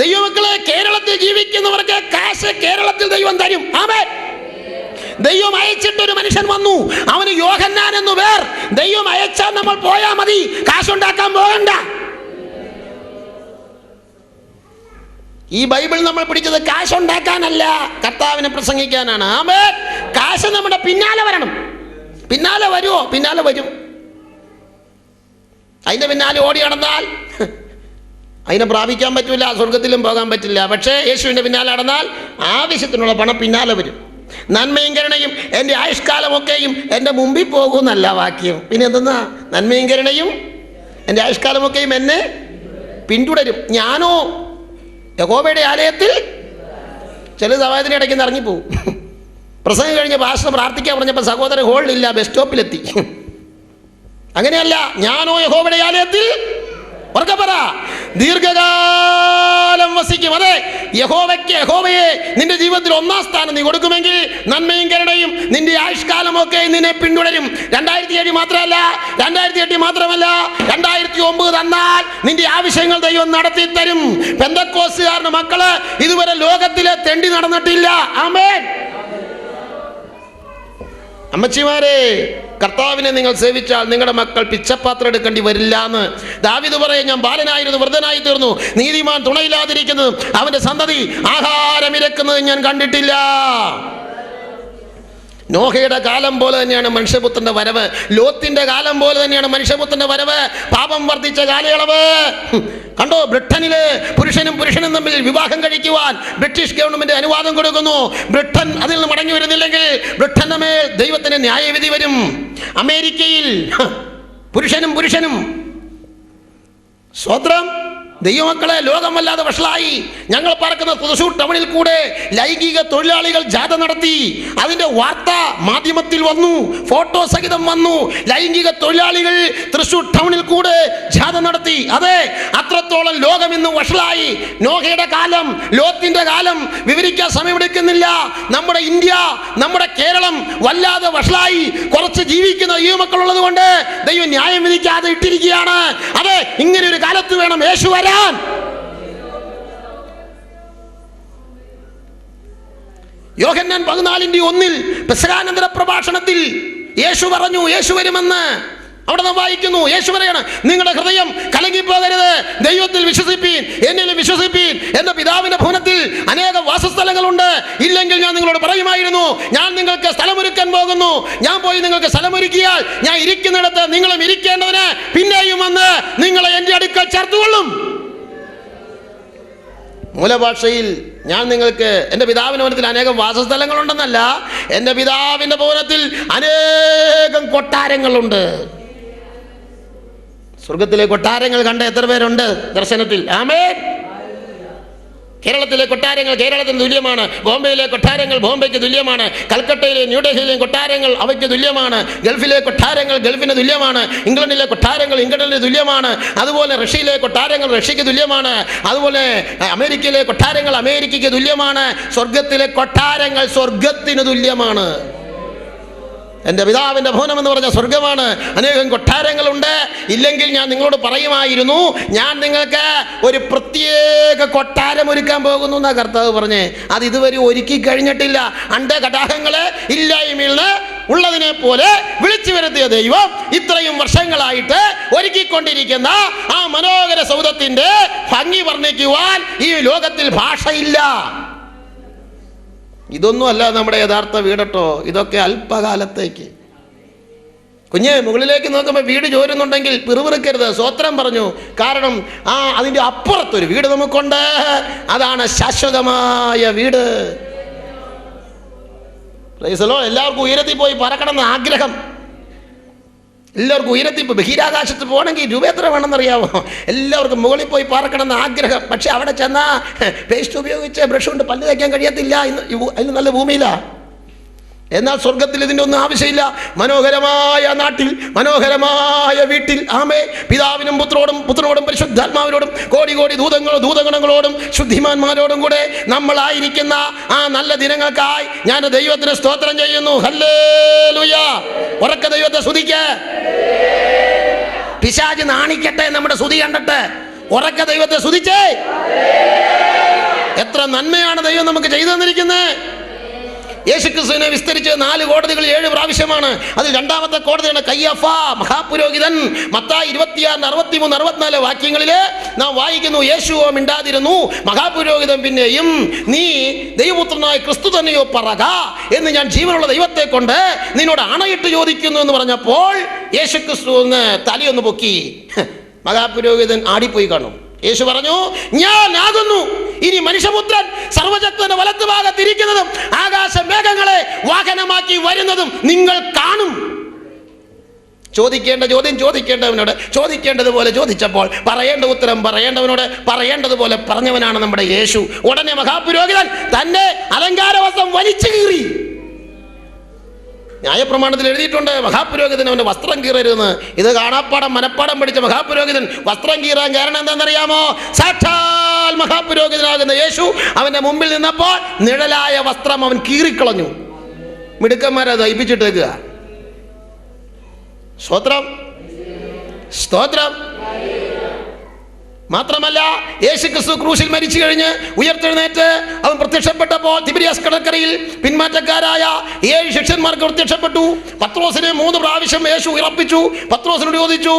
ദൈവമക്കളെ, കേരളത്തിൽ ജീവിക്കുന്നവർക്ക് കാശ് കേരളത്തിൽ ദൈവം തരും. ആമേൻ. ദൈവം അയച്ചിട്ടൊരു മനുഷ്യൻ വന്നു, അവന് യോഹന്നാൻ എന്നു പേർ. ദൈവം അയച്ചാൽ നമ്മൾ പോയാ മതി, കാശുണ്ടാക്കാൻ പോകണ്ട. ഈ ബൈബിൾ നമ്മൾ പിടിച്ചത് കാശുണ്ടാക്കാനല്ല, കർത്താവിനെ പ്രസംഗിക്കാനാണ്. ആമേൻ. കാശ് നമ്മുടെ പിന്നാലെ വരണം. പിന്നാലെ വരുമോ? പിന്നാലെ വരും. അതിന്റെ പിന്നാലെ ഓടി നടന്നാൽ അതിനെ പ്രാപിക്കാൻ പറ്റില്ല, സ്വർഗത്തിലും പോകാൻ പറ്റില്ല. പക്ഷേ യേശുവിന്റെ പിന്നാലെ നടന്നാൽ ആവശ്യത്തിനുള്ള പണം പിന്നാലെ വരും. നന്മയും കരുണയും എൻ്റെ ആയുഷ്കാലമൊക്കെയും എൻ്റെ മുമ്പിൽ പോകുന്നല്ല വാക്യം. പിന്നെ എന്തെന്നാ? നന്മയും കരുണയും എൻ്റെ ആയുഷ്കാലമൊക്കെയും എന്നെ പിന്തുടരും. ഞാനോ യഹോവയുടെ ആലയത്തിൽ. ചില സമാജത്തിന് ഇടയ്ക്ക് നിന്ന് ഇറങ്ങിപ്പോവും. പ്രസംഗം കഴിഞ്ഞ് പാസ്റ്റർ പ്രാർത്ഥിക്കാൻ പറഞ്ഞപ്പോൾ സഹോദരൻ ഹോളിലില്ല, ബസ് സ്റ്റോപ്പിലെത്തി. അങ്ങനെയല്ല, ഞാനോ യഹോവയുടെ ആലയത്തിൽ പറ ദീർഘകാലം വസിക്കും. അതെ, യഹോവയെ നിന്റെ ജീവിതത്തിൽ 1-ാം സ്ഥാനം നീ കൊടുക്കുമെങ്കിൽ നന്മയും കരുണയും നിന്റെ ആയുഷ്കാലമൊക്കെ നിന്നെ പിന്തുടരും. 2007 മാത്രമല്ല, 2008 മാത്രമല്ല, 2009 തന്നാൽ നിന്റെ ആവശ്യങ്ങൾ ദൈവം നടത്തി തരും. പെന്തക്കോസ്തുകാരുടെ മക്കള് ഇതുവരെ ലോകത്തിലെ തെണ്ടി നടന്നിട്ടില്ല. ആമേൻ. അമ്മച്ചിമാരെ, കർത്താവിനെ നിങ്ങൾ സേവിച്ചാൽ നിങ്ങളുടെ മക്കൾ പിച്ചപ്പാത്രം എടുക്കേണ്ടി വരില്ല എന്ന് ദാവീദ് പറയും. ഞാൻ ബാലനായിരുന്നു, വൃദ്ധനായി തീർന്നു, നീതിമാൻ തുണയില്ലാതിരിക്കുന്നതും അവന്റെ സന്തതി ആഹാരം ഇരക്കുന്നതും ഞാൻ കണ്ടിട്ടില്ല. നോഹയുടെ കാലം പോലെ തന്നെയാണ് മനുഷ്യപുത്രന്റെ വരവ്. ലോത്തിന്റെ കാലം പോലെ തന്നെയാണ് മനുഷ്യപുത്രന്റെ വരവ്. പാപം വർദ്ധിച്ച കാലയളവ് കണ്ടോ. ബ്രിട്ടനില് പുരുഷനും തമ്മിൽ വിവാഹം കഴിക്കുവാൻ ബ്രിട്ടീഷ് ഗവൺമെന്റ് അനുവാദം കൊടുക്കുന്നു. ബ്രിട്ടൻ അതിൽ നിന്ന് മടങ്ങി വരുന്നില്ലെങ്കിൽ ബ്രിട്ടന്റെ മേൽ ദൈവത്തിന് ന്യായവിധി വരും. അമേരിക്കയിൽ പുരുഷനും സ്വത്രം ദൈവമക്കളെ, ലോകമല്ലാതെ വഷളായി. ഞങ്ങൾ പറക്കുന്ന തൃശൂർ ടൗണിൽ കൂടെ ലൈംഗിക തൊഴിലാളികൾ ജാഥ നടത്തി. അതിന്റെ വാർത്ത മാധ്യമത്തിൽ വന്നു, ഫോട്ടോ സഹിതം വന്നു. ലൈംഗിക തൊഴിലാളികൾ തൃശൂർ ടൗണിൽ കൂടെ ജാഥ നടത്തി. അതെ, അത്രത്തോളം ലോകം ഇന്ന് വഷളായി. നോഹയുടെ കാലം, ലോത്തിന്റെ കാലം വിവരിക്കാൻ സമയമെടുക്കുന്നില്ല. നമ്മുടെ ഇന്ത്യ, നമ്മുടെ കേരളം വല്ലാതെ വഷളായി. കുറച്ച് ജീവിക്കുന്ന യുവമക്കളുള്ളത് കൊണ്ട് ദൈവം ന്യായം വിധിക്കാതെ ഇട്ടിരിക്കുകയാണ്. അതെ, ഇങ്ങനെ ഒരു കാലത്ത് വേണം യേശു വരാൻ. യോഹന്നാൻ 14:1 പെസഹാനന്തര പ്രഭാഷണത്തിൽ യേശു പറഞ്ഞു, യേശു വരുമെന്ന്. അവിടെ നാം വായിക്കുന്നു, യേശു പറയാണ്, നിങ്ങളുടെ ഹൃദയം കലങ്ങിപ്പോകരുത്, ദൈവത്തിൽ വിശ്വസിപ്പീൻ, എന്നിലും വിശ്വസിപ്പീൻ. എന്റെ പിതാവിന്റെ ഭവനത്തിൽ അനേക വാസസ്ഥലങ്ങളുണ്ട്. ഇല്ലെങ്കിൽ ഞാൻ നിങ്ങളോട് പറയുമായിരുന്നു, ഞാൻ നിങ്ങൾക്ക് സ്ഥലമൊരുക്കാൻ പോകുന്നു. ഞാൻ പോയി നിങ്ങൾക്ക് സ്ഥലമൊരുക്കിയാൽ ഞാൻ ഇരിക്കുന്നിടത്ത് നിങ്ങളും ഇരിക്കേണ്ടതിന് പിന്നെയും വന്ന് നിങ്ങളെ എന്റെ അടുക്കൽ ചേർത്തുകൊള്ളും. മൂലഭാഷയിൽ ഞാൻ നിങ്ങൾക്ക്, എൻ്റെ പിതാവിൻ്റെ ഭവനത്തിൽ അനേകം വാസസ്ഥലങ്ങളുണ്ടെന്നല്ല, എൻ്റെ പിതാവിൻ്റെ ഭവനത്തിൽ അനേകം കൊട്ടാരങ്ങളുണ്ട്. സ്വർഗത്തിലെ കൊട്ടാരങ്ങൾ കണ്ട എത്ര പേരുണ്ട് ദർശനത്തിൽ? ആമേൻ. കേരളത്തിലെ കൊട്ടാരങ്ങൾ കേരളത്തിന് തുല്യമാണ്. ബോംബെയിലെ കൊട്ടാരങ്ങൾ ബോംബെക്ക് തുല്യമാണ്. കൽക്കട്ടയിലെ ന്യൂഡൽഹിയിലെ കൊട്ടാരങ്ങൾ അവയ്ക്ക് തുല്യമാണ്. ഗൾഫിലെ കൊട്ടാരങ്ങൾ ഗൾഫിന് തുല്യമാണ്. ഇംഗ്ലണ്ടിലെ കൊട്ടാരങ്ങൾ ഇംഗ്ലണ്ടിന് തുല്യമാണ്. അതുപോലെ റഷ്യയിലെ കൊട്ടാരങ്ങൾ റഷ്യക്ക് തുല്യമാണ്. അതുപോലെ അമേരിക്കയിലെ കൊട്ടാരങ്ങൾ അമേരിക്കയ്ക്ക് തുല്യമാണ്. സ്വർഗത്തിലെ കൊട്ടാരങ്ങൾ സ്വർഗത്തിന് തുല്യമാണ്. എൻ്റെ പിതാവിൻ്റെ ഭവനം എന്ന് പറഞ്ഞ സ്വർഗമാണ്. അനേകം കൊട്ടാരങ്ങളുണ്ട്. ഇല്ലെങ്കിൽ ഞാൻ നിങ്ങളോട് പറയുമായിരുന്നു, ഞാൻ നിങ്ങൾക്ക് ഒരു പ്രത്യേക കൊട്ടാരം ഒരുക്കാൻ പോകുന്നു എന്നാ കർത്താവ് പറഞ്ഞേ. അത് ഇതുവരെ ഒരുക്കി കഴിഞ്ഞിട്ടില്ല. അണ്ഡകടാഹങ്ങളെ ഇല്ലായ്മയിൽ നിന്ന് ഉള്ളതിനെ പോലെ വിളിച്ചു വരുത്തിയ ദൈവം ഇത്രയും വർഷങ്ങളായിട്ട് ഒരുക്കിക്കൊണ്ടിരിക്കുന്ന ആ മനോഹര സൗധത്തിന്റെ ഭംഗി വർണ്ണിക്കുവാൻ ഈ ലോകത്തിൽ ഭാഷയില്ല. ഇതൊന്നും അല്ല നമ്മുടെ യഥാർത്ഥ വീടട്ടോ. ഇതൊക്കെ അല്പകാലത്തേക്ക്. കുഞ്ഞ്, മുകളിലേക്ക് നോക്കുമ്പോൾ വീട് ചോരുന്നുണ്ടെങ്കിൽ പിറുപിറുക്കരുത്, സ്വത്രം പറഞ്ഞു. കാരണം അതിൻ്റെ അപ്പുറത്തൊരു വീട് നമുക്കുണ്ട്. അതാണ് ശാശ്വതമായ വീട്. എല്ലാവർക്കും ഉയരത്തിൽ പോയി പറക്കണമെന്ന് ആഗ്രഹം. എല്ലാവർക്കും ഉയരത്തിൽ ഇപ്പോൾ ബഹിരാകാശത്ത് പോകണമെങ്കിൽ രൂപ എത്ര വേണമെന്നറിയാമോ? എല്ലാവർക്കും മുകളിൽ പോയി പറക്കണമെന്ന് ആഗ്രഹം. പക്ഷെ അവിടെ ചെന്നാൽ പേസ്റ്റ് ഉപയോഗിച്ച് ബ്രഷ് കൊണ്ട് പല്ല് തയ്ക്കാൻ കഴിയത്തില്ല. അതിന് നല്ല ഭൂമിയിലാണ്. എന്നാൽ സ്വർഗത്തിൽ ഇതിൻ്റെ ഒന്നും ആവശ്യമില്ല. മനോഹരമായ നാട്ടിൽ, മനോഹരമായ വീട്ടിൽ, ആമേ, പിതാവിനും പുത്രനോടും പരിശുദ്ധാത്മാവിനോടും കോടി ദൂതഗണങ്ങളോടും ശുദ്ധിമാന്മാരോടും കൂടെ നമ്മളായിരിക്കുന്ന ആ നല്ല ദിനങ്ങൾക്കായി ഞാൻ ദൈവത്തിന് സ്തോത്രം ചെയ്യുന്നു. ഹല്ലേലൂയ. ഉറക്കെ ദൈവത്തെ സ്തുതിക്ക്. പിശാച് നാണിക്കട്ടെ നമ്മുടെ സ്തുതി കണ്ടിട്ട്. ഉറക്കെ ദൈവത്തെ സ്തുതിച്ചേ. എത്ര നന്മയാണ് ദൈവം നമുക്ക് ചെയ്തു തന്നിരിക്കുന്നത്. യേശുക്രിസ്തുവിനെ വിസ്തരിച്ച് 4 കോടതികൾ 7 പ്രാവശ്യമാണ്. അതിൽ രണ്ടാമത്തെ കോടതിയാണ് കയ്യഫ മഹാപുരോഹിതൻ. മത്തായി 26-63-64 വാക്യങ്ങളിൽ നാം വായിക്കുന്നു, യേശുവോ മിണ്ടാതിരുന്നു. മഹാപുരോഹിതൻ പിന്നെയും, നീ ദൈവപുത്രനായ ക്രിസ്തു തന്നെയോ പറക എന്ന് ഞാൻ ജീവനുള്ള ദൈവത്തെ കൊണ്ട് നിന്നോട് അണയിട്ട് ചോദിക്കുന്നു എന്ന് പറഞ്ഞപ്പോൾ യേശുക്രിസ്തു തലയൊന്ന് പൊക്കി. മഹാപുരോഹിതൻ ആടിപ്പോയി കാണും. യേശു പറഞ്ഞു, ഞാനാകുന്നു ഇനി മനുഷ്യപുത്രൻ സർവശക്തന്റെ വലത്തുഭാഗത്തിരിക്കുന്നതും ആകാശ മേഘങ്ങളെ വാഹനമാക്കി വരുന്നതും നിങ്ങൾ കാണും. ചോദിക്കേണ്ട ചോദ്യം ചോദിക്കേണ്ടവനോട് ചോദിക്കേണ്ടതുപോലെ ചോദിച്ചപ്പോൾ പറയേണ്ട ഉത്തരം പറയേണ്ടവനോട് പറയേണ്ടതുപോലെ പറഞ്ഞവനാണ് നമ്മുടെ യേശു. ഉടനെ മഹാപുരോഹിതൻ തന്റെ അലങ്കാര വസ്ത്രം വലിച്ചു കീറി. ന്യായപ്രമാണത്തിൽ എഴുതിയിട്ടുണ്ട്, മഹാപുരോഹിതൻ അവന്റെ വസ്ത്രം കീറരുതെന്ന്. ഇത് കാണാപ്പാടം മനപ്പാടം പഠിച്ച മഹാപുരോഹിതൻ വസ്ത്രം കീറാൻ കാരണം എന്താണെന്നറിയാമോ? സാക്ഷാൽ മഹാപുരോഹിതനാകുന്ന യേശു അവന്റെ മുമ്പിൽ നിന്നപ്പോൾ നിഴലായ വസ്ത്രം അവൻ കീറിക്കളഞ്ഞു. മിടുക്കന്മാരെ ദയിപ്പിച്ചിട്ടേക്കുക. സ്തോത്രം, സ്തോത്രം. മാത്രമല്ല, യേശുക്രിസ്തു ക്രൂശിൽ മരിച്ചു കഴിഞ്ഞ് ഉയർത്തെഴുന്നേറ്റ് അവൻ പ്രത്യക്ഷപ്പെട്ടപ്പോൾ തിബിരിയാസ് കടൽക്കരയിൽ പിന്മാറ്റക്കാരായ 7 ശിഷ്യന്മാർക്ക് പ്രത്യക്ഷപ്പെട്ടു. പത്രോസിനെ 3 പ്രാവശ്യം യേശു ഉറപ്പിച്ചു. പത്രോസിനോട് ചോദിച്ചു,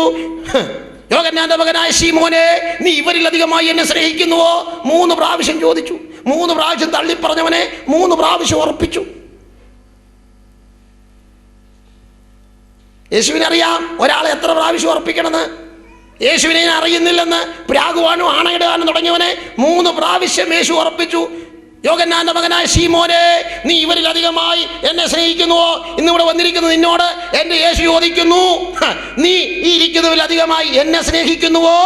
യോഹന്നാന്റെ മകനായ ശീമോനെ, നീ ഇവരിൽ അധികമായി എന്നെ സ്നേഹിക്കുന്നുവോ? 3 പ്രാവശ്യം ചോദിച്ചു. 3 പ്രാവശ്യം തള്ളിപ്പറഞ്ഞവനെ 3 പ്രാവശ്യം ഉറപ്പിച്ചു. യേശുവിനെ അറിയാം ഒരാളെ എത്ര പ്രാവശ്യം ഉറപ്പിക്കണമെന്ന്. യേശുവിനെ അറിയുന്നില്ലെന്ന് പ്രാകുവാനും ആണയിടാനും തുടങ്ങിയവനെ 3 പ്രാവശ്യം യേശു ഉറപ്പിച്ചു. യോഹന്നാന്റെ മകനായ ശീമോനെ, നീ ഇവരിൽ അധികമായി എന്നെ സ്നേഹിക്കുന്നുവോ? ഇന്നിവിടെ വന്നിരിക്കുന്നത് നിന്നോട് എൻ്റെ യേശു ചോദിക്കുന്നു, നീ ഈ ഇരിക്കുന്നതിൽ അധികമായി എന്നെ സ്നേഹിക്കുന്നുവോ?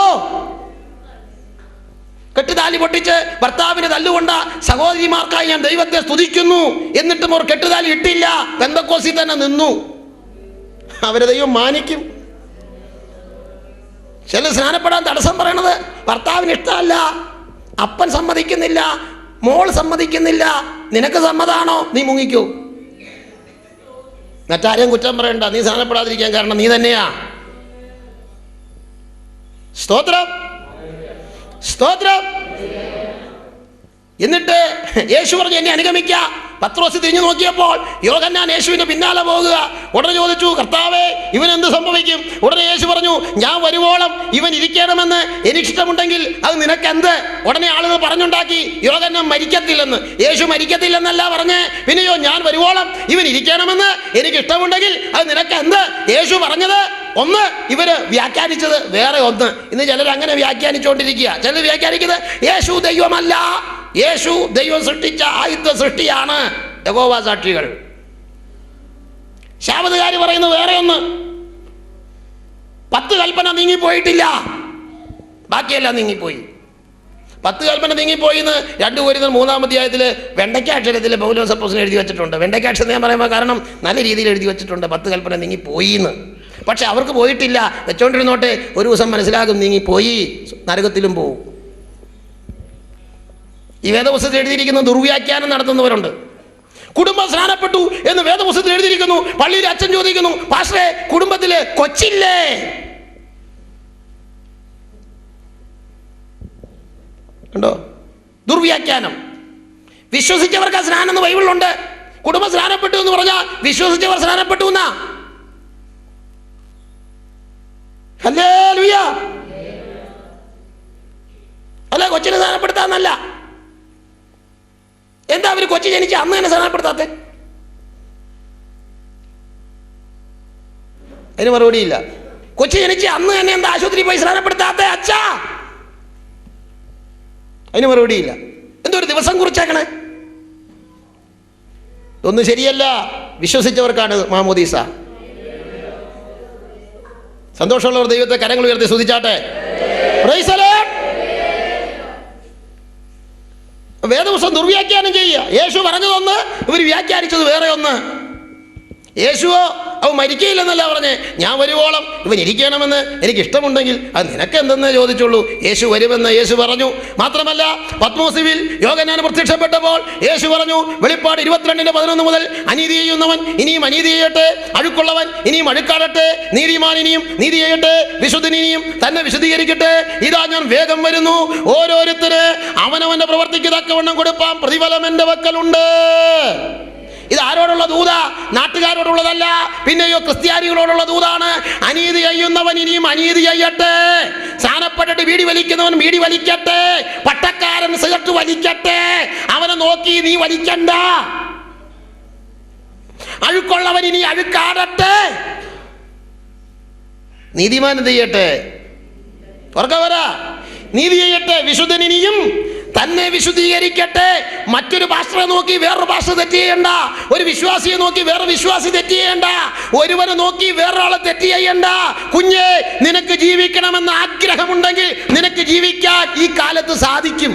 കെട്ടുതാലി പൊട്ടിച്ച് ഭർത്താവിനെ തല്ലുകൊണ്ട സഹോദരിമാർക്കായി ഞാൻ ദൈവത്തെ സ്തുതിക്കുന്നു. എന്നിട്ടും അവർ കെട്ടുതാലി ഇട്ടില്ല, പെന്തക്കോസിൽ തന്നെ നിന്നു. അവരെ ദൈവം മാനിക്കും. ചില സ്നാനപ്പെടാൻ തടസ്സം പറയണത് ഭർത്താവിന് ഇഷ്ടമല്ല, അപ്പൻ സമ്മതിക്കുന്നില്ല, മോൾ സമ്മതിക്കുന്നില്ല. നിനക്ക് സമ്മതാണോ? നീ മുങ്ങിക്കൂ. മറ്റാരെയും കുറ്റം പറയണ്ട, നീ സ്നാനപ്പെടാതിരിക്കാൻ കാരണം നീ തന്നെയാ. സ്തോത്രം, സ്തോത്രം. എന്നിട്ട് യേശു പറഞ്ഞു, എന്നെ അനുഗമിക്ക. പത്രോസ് തിരിഞ്ഞു നോക്കിയപ്പോൾ യോഹന്നാൻ യേശുവിന്റെ പിന്നാലെ പോകുക. ഉടനെ ചോദിച്ചു, കർത്താവേ, ഇവനെന്ത് സംഭവിക്കും? ഉടനെ യേശു പറഞ്ഞു, ഞാൻ വരുവോളം ഇവൻ ഇരിക്കണമെന്ന് എനിക്കിഷ്ടമുണ്ടെങ്കിൽ അത് നിനക്കെന്ത്? ഉടനെ ആളുകൾ പറഞ്ഞുണ്ടാക്കി യോഹന്നാൻ മരിക്കത്തില്ലെന്ന്. യേശു മരിക്കത്തില്ലെന്നല്ല പറഞ്ഞ്, പിന്നെയോ ഞാൻ വരുവോളം ഇവൻ ഇരിക്കണമെന്ന് എനിക്കിഷ്ടമുണ്ടെങ്കിൽ അത് നിനക്കെന്ത്? യേശു പറഞ്ഞത് ഒന്ന്, ഇവര് വ്യാഖ്യാനിച്ചത് വേറെ ഒന്ന്. ഇന്ന് ചിലർ അങ്ങനെ വ്യാഖ്യാനിച്ചുകൊണ്ടിരിക്കുക. ചിലർ വ്യാഖ്യാനിക്കുന്നത് യേശു ദൈവമല്ല, യേശു ദൈവം സൃഷ്ടിച്ച ആദ്യത്തെ സൃഷ്ടിയാണ്. യഹോവ സാക്ഷികൾ. ശാബത്തുകാർ പറയുന്നത് വേറെ ഒന്ന്. 10 കൽപ്പന നീങ്ങിപ്പോയിട്ടില്ല, ബാക്കിയെല്ലാം നീങ്ങിപ്പോയി. 10 കൽപ്പന നീങ്ങിപ്പോയി എന്ന് 2 കൊരിന്ത്യർ 3-ാം അധ്യായത്തിൽ വെണ്ടയ്ക്കാക്ഷരത്തിൽ പൗലോസ് അപ്പോസ്തലൻ എഴുതി വെച്ചിട്ടുണ്ട്. വെണ്ടയ്ക്കാക്ഷരം ഞാൻ പറയുമ്പോൾ കാരണം നല്ല രീതിയിൽ എഴുതി വെച്ചിട്ടുണ്ട് 10 കൽപ്പന നീങ്ങിപ്പോയി എന്ന്. പക്ഷെ അവർക്ക് പോയിട്ടില്ല. വെച്ചോണ്ടിരുന്നോട്ടെ, ഒരു ദിവസം മനസ്സിലാകും നീങ്ങിപ്പോയി, നരകത്തിലും പോവും. ഈ വേദപുസ്തകത്തിൽ എഴുതിയിരിക്കുന്ന ദുർവ്യാഖ്യാനം നടത്തുന്നവരുണ്ട്. കുടുംബം സ്നാനപ്പെട്ടു എന്ന് വേദപുസ്തകത്തിൽ എഴുതിയിരിക്കുന്നു. പള്ളിയിൽ അച്ഛൻ ചോദിക്കുന്നു, പാസ്റ്ററെ, കുടുംബത്തില് കൊച്ചില്ലേ? ഉണ്ടോ? ദുർവ്യാഖ്യാനം. വിശ്വസിച്ചവർക്ക് സ്നാനം എന്ന് ബൈബിളിലുണ്ട്. കുടുംബം സ്നാനപ്പെട്ടു എന്ന് പറഞ്ഞാൽ വിശ്വസിച്ചവർ സ്നാനപ്പെട്ടു എന്നാ. ഹല്ലേലൂയ. അല്ല, കൊച്ചിനെ സ്നാനപ്പെടുത്താന്നല്ല. എന്താ അവര് കൊച്ചി ജനിച്ച അന്ന് തന്നെ സ്നാനപ്പെടുത്താത്ത? അതിന് മറുപടിയില്ല. കൊച്ചി ജനിച്ച അന്ന് തന്നെ എന്താ ആശുപത്രി പോയി സ്നാനപ്പെടുത്താത്ത അച്ഛാ? അതിന് മറുപടിയില്ല. എന്തൊരു ദിവസം കുറിച്ചേക്കണേ? ഒന്നും ശരിയല്ല. വിശ്വസിച്ചവർക്കാണ് മാമോദീസ. സന്തോഷമുള്ളവർ ദൈവത്തെ കരങ്ങൾ ഉയർത്തി സ്തുതിച്ചാട്ടെ. Price the Lord. വേദപുസ്തകം ദുർവ്യാഖ്യാനം ചെയ്യുക. യേശു പറഞ്ഞതൊന്ന്, ഇവർ വ്യാഖ്യാനിച്ചത് വേറെ ഒന്ന്. യേശുവോ അവൻ മരിക്കയില്ലെന്നല്ല പറഞ്ഞേ, ഞാൻ വരുവോളം ഇവൻ ഇരിക്കണമെന്ന് എനിക്ക് ഇഷ്ടമുണ്ടെങ്കിൽ അത് നിനക്ക് എന്തെന്ന് ചോദിച്ചുള്ളൂ. യേശു വരുമെന്ന് യേശു പറഞ്ഞു. മാത്രമല്ല, പത്മോസിൽ യോഹന്നാൻ പ്രത്യക്ഷപ്പെട്ടപ്പോൾ യേശു പറഞ്ഞു, വെളിപ്പാട് 22:11 മുതൽ, അനീതി ചെയ്യുന്നവൻ ഇനിയും അനീതി ചെയ്യട്ടെ, അഴുക്കുള്ളവൻ ഇനിയും അഴുക്കാടട്ടെ, നീതിമാൻ ഇനിയും നീതി ചെയ്യട്ടെ, വിശുദ്ധൻ ഇനിയും തന്നെ വിശുദ്ധീകരിക്കട്ടെ. ഇതാ ഞാൻ വേഗം വരുന്നു, ഓരോരുത്തര് അവനവന്റെ പ്രവർത്തിക്ക് തക്കവണ്ണം കൊടുപ്പാൻ പ്രതിഫലം എൻ്റെ പക്കലുണ്ട്. ഇത് ആരോടുള്ള ദൂത? നാട്ടുകാരോടുള്ളതല്ല, പിന്നെയോ ക്രിസ്ത്യാനികളോടുള്ള ദൂതാണ്. അനീതി ചെയ്യുന്നവൻ ഇനിയും അനീതി ചെയ്യട്ടെ, സ്നാനപ്പെട്ടിട്ട് വീടി വലിക്കുന്നവൻ വീടി വലിക്കട്ടെ, പട്ടക്കാരൻ സിഗരറ്റ് വലിക്കട്ടെ, അവനെ നോക്കി നീ വലിക്കണ്ട. അഴുക്കുള്ളവൻ ഇനി അഴുക്കാടട്ടെ, നീതിമാൻ എന്ത് ചെയ്യട്ടെ? ഓർക്കവര നീതി ചെയ്യട്ടെ, വിശുദ്ധൻ ഇനിയും തന്നെ വിശുദ്ധീകരിക്കട്ടെ. മറ്റൊരു പാസ്റ്ററെ നോക്കി വേറൊരു പാസ്റ്റർ തെറ്റ് ചെയ്യണ്ട, ഒരു വിശ്വാസിയെ നോക്കി വേറെ വിശ്വാസി തെറ്റ് ചെയ്യണ്ട, ഒരുവനെ നോക്കി വേറൊരാളെ തെറ്റ് ചെയ്യണ്ട. കുഞ്ഞേ, നിനക്ക് ജീവിക്കണമെന്ന് ആഗ്രഹമുണ്ടെങ്കിൽ നിനക്ക് ജീവിക്കാൻ ഈ കാലത്ത് സാധിക്കും.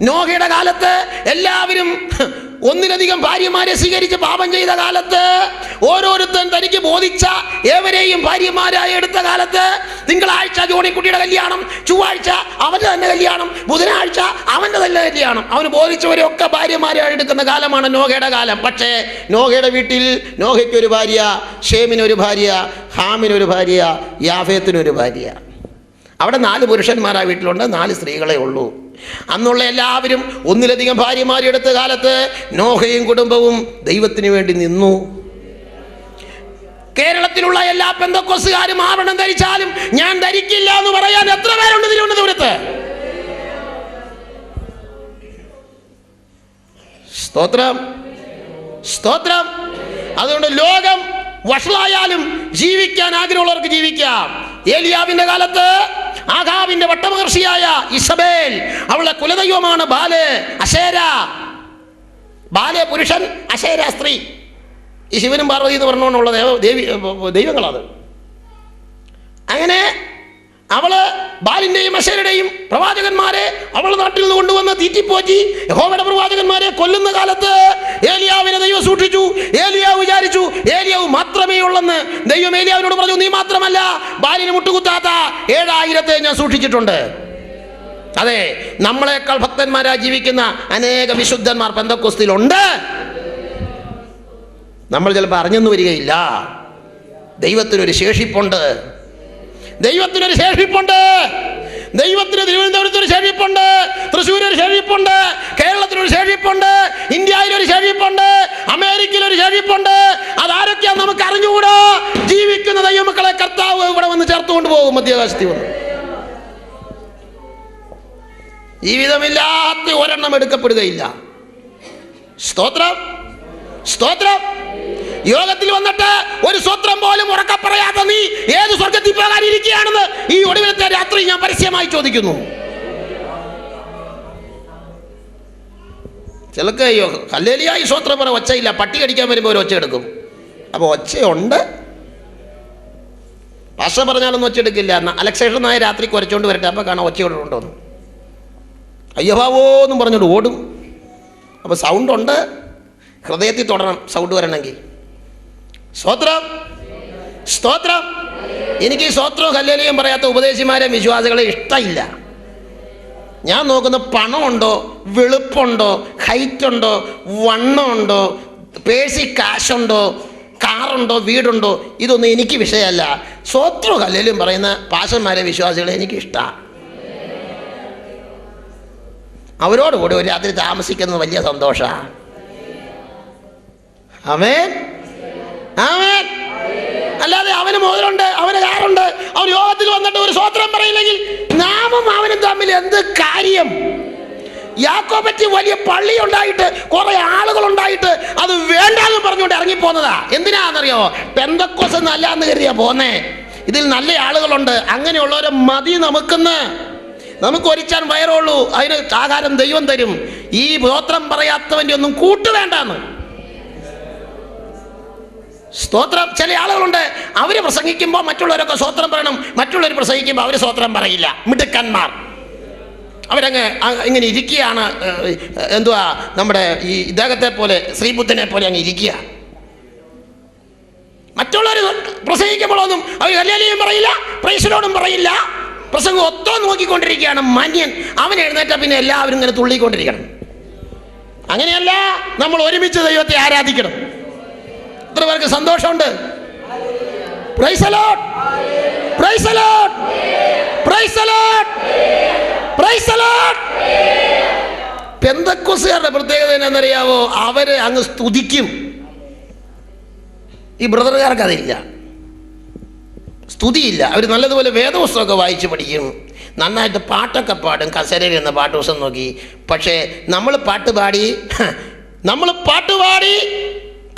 നോഹയുടെ കാലത്ത് എല്ലാവരും ഒന്നിലധികം ഭാര്യമാരെ സ്വീകരിച്ച് പാപം ചെയ്ത കാലത്ത്, ഓരോരുത്തൻ തനിക്ക് ബോധിച്ച ഏവരെയും ഭാര്യമാരായി എടുത്ത കാലത്ത്, തിങ്കളാഴ്ച ജോണിക്കുട്ടിയുടെ കല്യാണം, ചൊവ്വാഴ്ച അവൻ്റെ തന്നെ കല്യാണം, ബുധനാഴ്ച അവൻ്റെ തന്നെ കല്യാണം, അവന് ബോധിച്ചവരെയൊക്കെ ഭാര്യമാരായി എടുക്കുന്ന കാലമാണ് നോഹയുടെ കാലം. പക്ഷേ നോഹയുടെ വീട്ടിൽ നോഹയ്ക്കൊരു ഭാര്യ, ഷേമിനൊരു ഭാര്യ, ഹാമിനൊരു ഭാര്യ, യാഫേത്തിനൊരു ഭാര്യ. അവിടെ 4 പുരുഷന്മാർ ആ വീട്ടിലുണ്ട്, 4 സ്ത്രീകളെ ഉള്ളൂ. അന്നുള്ള എല്ലാവരും ഒന്നിലധികം ഭാര്യമാരെടുത്ത കാലത്ത് നോഹയും കുടുംബവും ദൈവത്തിന് വേണ്ടി നിന്നു. കേരളത്തിലുള്ള എല്ലാ പെന്തക്കോസ്തുകാരും ആവരണം ധരിച്ചാലും ഞാൻ ധരിക്കില്ല എന്ന് പറയാൻ എത്ര പേരുണ്ട് തിരുവനന്തപുരത്ത്? സ്തോത്രം, സ്തോത്രം. അതുകൊണ്ട് ലോകം വഷളായാലും ജീവിക്കാൻ ആഗ്രഹമുള്ളവർക്ക് ജീവിക്കാം. ഏലിയാവിന്റെ കാലത്ത് ആഹാബിന്റെ വട്ടമഹർഷിയായ ഇസബേൽ, അവളുടെ കുലദൈവമാണ് ബാല്, അശേര. ബാല് പുരുഷൻ, അശേര സ്ത്രീ. ഈ ശിവനും പാർവതി എന്ന് പറഞ്ഞുകൊണ്ടുള്ള ദൈവങ്ങളത്. അങ്ങനെ അവള് ബാലിന്റെയും അശേരയുടെയും പ്രവാചകന്മാരെ അവളുടെ നാട്ടിൽ നിന്ന് കൊണ്ടുവന്ന് തീറ്റിപ്പോറ്റി യഹോവയുടെ പ്രവാചകന്മാരെ കൊല്ലുന്ന കാലത്ത് ഏലിയാവിനെ ദൈവം സൂക്ഷിച്ചു. ഏലിയാവ് വിചാരിച്ചു ഏലിയാവ് മാത്രമേ ഉള്ളെന്ന്. ദൈവം ഏലിയാവിനോട് പറഞ്ഞു, നീ മാത്രമല്ല, ബാലിന് മുട്ടുകുത്താത്ത 7000 ഞാൻ സൂക്ഷിച്ചിട്ടുണ്ട്. അതെ, നമ്മളെക്കാൾ ഭക്തന്മാരായി ജീവിക്കുന്ന അനേക വിശുദ്ധന്മാർ പെന്തക്കോസ്തിയിലുണ്ട്. നമ്മൾ ചിലപ്പോൾ അറിഞ്ഞെന്ന് വരികയില്ല. ദൈവത്തിനൊരു ശേഷിപ്പുണ്ട്. ദൈവത്തിനൊരു ശേഷിപ്പുണ്ട്. ദൈവത്തിന് തിരുവനന്തപുരത്തൊരു ശേഷിപ്പുണ്ട്, തൃശ്ശൂരൊരു ശേഷിപ്പുണ്ട്, കേരളത്തിലൊരു ശേഷിപ്പുണ്ട്, ഇന്ത്യയിലൊരു ശേഷിപ്പുണ്ട്, അമേരിക്കയിലൊരു ശേഷിപ്പുണ്ട്. അതാരൊക്കെയാന്ന് നമുക്ക് അറിഞ്ഞുകൂടാ. ജീവിക്കുന്ന ദൈവമക്കളെ കർത്താവ് ഇവിടെ വന്ന് ചേർത്തുകൊണ്ട് പോകും. മധ്യാകാശത്തിൽ വന്ന് ജീവിതമില്ലാത്ത ഒരെണ്ണം എടുക്കപ്പെടുകയില്ല. സ്തോത്രം, സ്തോത്രം. യോഗത്തിൽ വന്നിട്ട് ഒരു സ്വത്രം പോലും ഉറക്കെ പറയാതെ നീ ഏത് സ്വർഗത്തിൽ പോകാനിരിക്കുകയാണെന്ന് ഈ ഒടുവിലത്തെ രാത്രി ഞാൻ പരസ്യമായി ചോദിക്കുന്നു. ചിലക്ക് ഹല്ലേലൂയ സ്വത്രം പറഞ്ഞ ഒച്ചയില്ല, പട്ടി കടിക്കാൻ വരുമ്പോൾ ഒരു ഒച്ച എടുക്കും. അപ്പോൾ ഒച്ചയുണ്ട്. ഭാഷ പറഞ്ഞാലൊന്നും ഒച്ച എടുക്കില്ല. അലക്സേഷൻ നായ രാത്രി കുരച്ചോണ്ട് വരട്ടെ, അപ്പോൾ കാണാം ഒച്ചയോടുണ്ടോന്ന്. അയ്യഭാവോ എന്നും പറഞ്ഞോണ്ട് ഓടും. അപ്പോൾ സൗണ്ട് ഉണ്ട്, ഹൃദയത്തിൽ തൊടണം സൗണ്ട് വരണമെങ്കിൽ. സ്തോത്രം, സ്തോത്രം. എനിക്ക് ഈ സ്തോത്രവും ഹല്ലേലൂയയും പറയാത്ത ഉപദേശിമാരെ വിശ്വാസികളെ ഇഷ്ടമില്ല. ഞാൻ നോക്കുന്ന പണമുണ്ടോ, വെളുപ്പുണ്ടോ, ഹൈറ്റുണ്ടോ, വണ്ണമുണ്ടോ, പേഴ്സി കാശുണ്ടോ, കാറുണ്ടോ, വീടുണ്ടോ, ഇതൊന്നും എനിക്ക് വിഷയമല്ല. സ്തോത്രവും ഹല്ലേലൂയയും പറയുന്ന പാസ്റ്റർമാരെ വിശ്വാസികളെ എനിക്ക് ഇഷ്ടമാണ്. അവരോടുകൂടി ഒരു രാത്രി താമസിക്കുന്നത് വലിയ സന്തോഷമാണ്. ആമേൻ, ആമേൻ. അല്ലാതെ അവന് മുതലുണ്ട്, അവന് കാറുണ്ട്, അവൻ യോഗത്തിൽ വന്നിട്ട് ഒരു സ്വത്രം പറയില്ലെങ്കിൽ നാമും അവനും തമ്മിൽ എന്ത് കാര്യം? യാക്കോബറ്റ് വലിയ പള്ളി ഉണ്ടായിട്ട് കുറെ ആളുകൾ ഉണ്ടായിട്ട് അത് വേണ്ടാന്ന് പറഞ്ഞുകൊണ്ട് ഇറങ്ങിപ്പോന്നതാ. എന്തിനാണെന്നറിയോ? പെന്തക്കോസ് നല്ല എന്ന് കരുതിയാ പോന്നേ. ഇതിൽ നല്ല ആളുകളുണ്ട്, അങ്ങനെയുള്ളവരെ മതി നമുക്കെന്ന്. നമുക്ക് ഒരിച്ചാൻ വയറുള്ളൂ, അതിന് ആഹാരം ദൈവം തരും. ഈ ഗോത്രം പറയാത്തവൻ്റെ ഒന്നും കൂട്ടു വേണ്ടാന്ന്. സ്തോത്രം. ചില ആളുകളുണ്ട്, അവര് പ്രസംഗിക്കുമ്പോൾ മറ്റുള്ളവരൊക്കെ സ്തോത്രം പറയണം, മറ്റുള്ളവർ പ്രസംഗിക്കുമ്പോൾ അവർ സ്തോത്രം പറയില്ല. മിടുക്കന്മാർ അവരങ്ങ് ഇങ്ങനെ ഇരിക്കുകയാണ്. എന്തുവാ, നമ്മുടെ ഈ ഇദ്ദേഹത്തെ പോലെ, ശ്രീബുദ്ധനെ പോലെ അങ്ങ് ഇരിക്കുക. മറ്റുള്ളവർ പ്രസംഗിക്കുമ്പോഴൊന്നും അവർ ഹല്ലേലൂയയും പറയില്ല, പ്രൈസ് ലോർഡും പറയില്ല. പ്രസംഗം ഒത്തോ നോക്കിക്കൊണ്ടിരിക്കുകയാണ് മാന്യൻ. അവൻ എഴുന്നേറ്റ പിന്നെ എല്ലാവരും ഇങ്ങനെ തുള്ളിക്കൊണ്ടിരിക്കണം. അങ്ങനെയല്ല, നമ്മൾ ഒരുമിച്ച് ദൈവത്തെ ആരാധിക്കണം. എത്ര പേർക്ക് സന്തോഷമുണ്ട്? Praise the lord, praise the lord, praise the lord, praise the lord. പെന്തക്കോസ്തുകാരുടെ പ്രത്യേകത എന്നറിയാവോ? അവര് അങ്ങ് സ്തുതിക്കും. ഈ ബ്രദറുകാർക്ക് അതില്ല, സ്തുതിയില്ല. അവർ നല്ലതുപോലെ വേദപുസ്തകമൊക്കെ വായിച്ച് പഠിക്കും, നന്നായിട്ട് പാട്ടൊക്കെ പാടും, കസേരയിൽ എന്ന പാട്ട് പുസ്തകം നോക്കി. പക്ഷേ നമ്മൾ പാട്ട് പാടി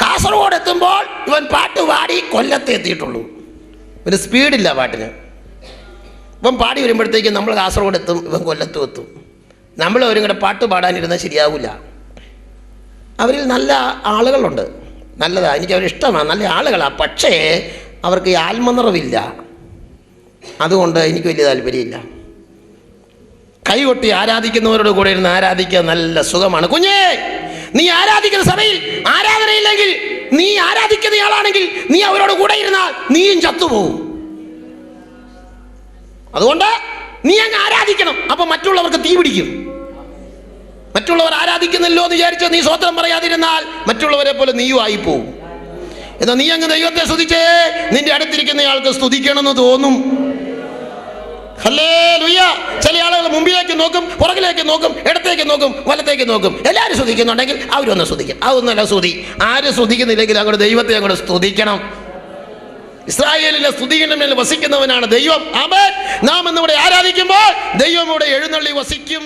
കാസർഗോഡ് എത്തുമ്പോൾ ഇവൻ പാട്ട് പാടി കൊല്ലത്തെ എത്തിയിട്ടുള്ളൂ. ഒരു സ്പീഡില്ല പാട്ടിന്. ഇവൻ പാടി വരുമ്പോഴത്തേക്കും നമ്മൾ കാസർഗോഡ് എത്തും, ഇവൻ കൊല്ലത്തും എത്തും. നമ്മൾ അവരും കൂടെ പാട്ട് പാടാനിരുന്നാൽ ശരിയാവില്ല. അവരിൽ നല്ല ആളുകളുണ്ട്, നല്ലതാണ്, എനിക്ക് അവരിഷ്ടമാണ്, നല്ല ആളുകളാണ്. പക്ഷേ അവർക്ക് ഈ ആത്മനിറവില്ല. അതുകൊണ്ട് എനിക്ക് വലിയ താല്പര്യമില്ല. കൈകൊട്ടി ആരാധിക്കുന്നവരോട് കൂടെ ഇരുന്ന് ആരാധിക്കാൻ നല്ല സുഖമാണ്. കുഞ്ഞേ, നീ ആരാധിക്കുന്ന സഭയിൽ ആരാധനയില്ലെങ്കിൽ, നീ ആരാധിക്കുന്നയാളാണെങ്കിൽ നീ അവരോട് കൂടെ ഇരുന്നാൽ നീയും ചത്തുപോകും. അതുകൊണ്ട് നീ അങ്ങ് ആരാധിക്കണം. അപ്പൊ മറ്റുള്ളവർക്ക് തീ പിടിക്കും. മറ്റുള്ളവർ ആരാധിക്കുന്നില്ലോ എന്ന് വിചാരിച്ചോ നീ സ്വത്രം പറയാതിരുന്നാൽ മറ്റുള്ളവരെ പോലെ നീയും ആയിപ്പോവും. എന്നാൽ നീ അങ്ങ് ദൈവത്തെ സ്തുതിച്ചേ, നിന്റെ അടുത്തിരിക്കുന്നയാൾക്ക് സ്തുതിക്കണമെന്ന് തോന്നും. ഹല്ലേലൂയ. ചില ആളുകൾ മുമ്പിലേക്ക് നോക്കും, പുറകിലേക്ക് നോക്കും, ഇടത്തേക്ക് നോക്കും, വലത്തേക്ക് നോക്കും. എല്ലാവരും സ്തുതിക്കുന്നുണ്ടെങ്കിൽ അവരൊന്ന് സ്തുതിക്കും. അതൊന്നല്ല സ്തുതി. ആരും സ്തുതിക്കുന്നില്ലെങ്കിൽ അങ്ങോട്ട് ദൈവത്തെ അങ്ങോട്ട് സ്തുതിക്കണം. ഇസ്രായേലിലെ സ്തുതിയുടെ മേൽ വസിക്കുന്നവനാണ് ദൈവം. ആമേൻ. നാം ഇന്നിവിടെ ആരാധിക്കുമ്പോൾ ദൈവം ഇവിടെ എഴുന്നള്ളി വസിക്കും.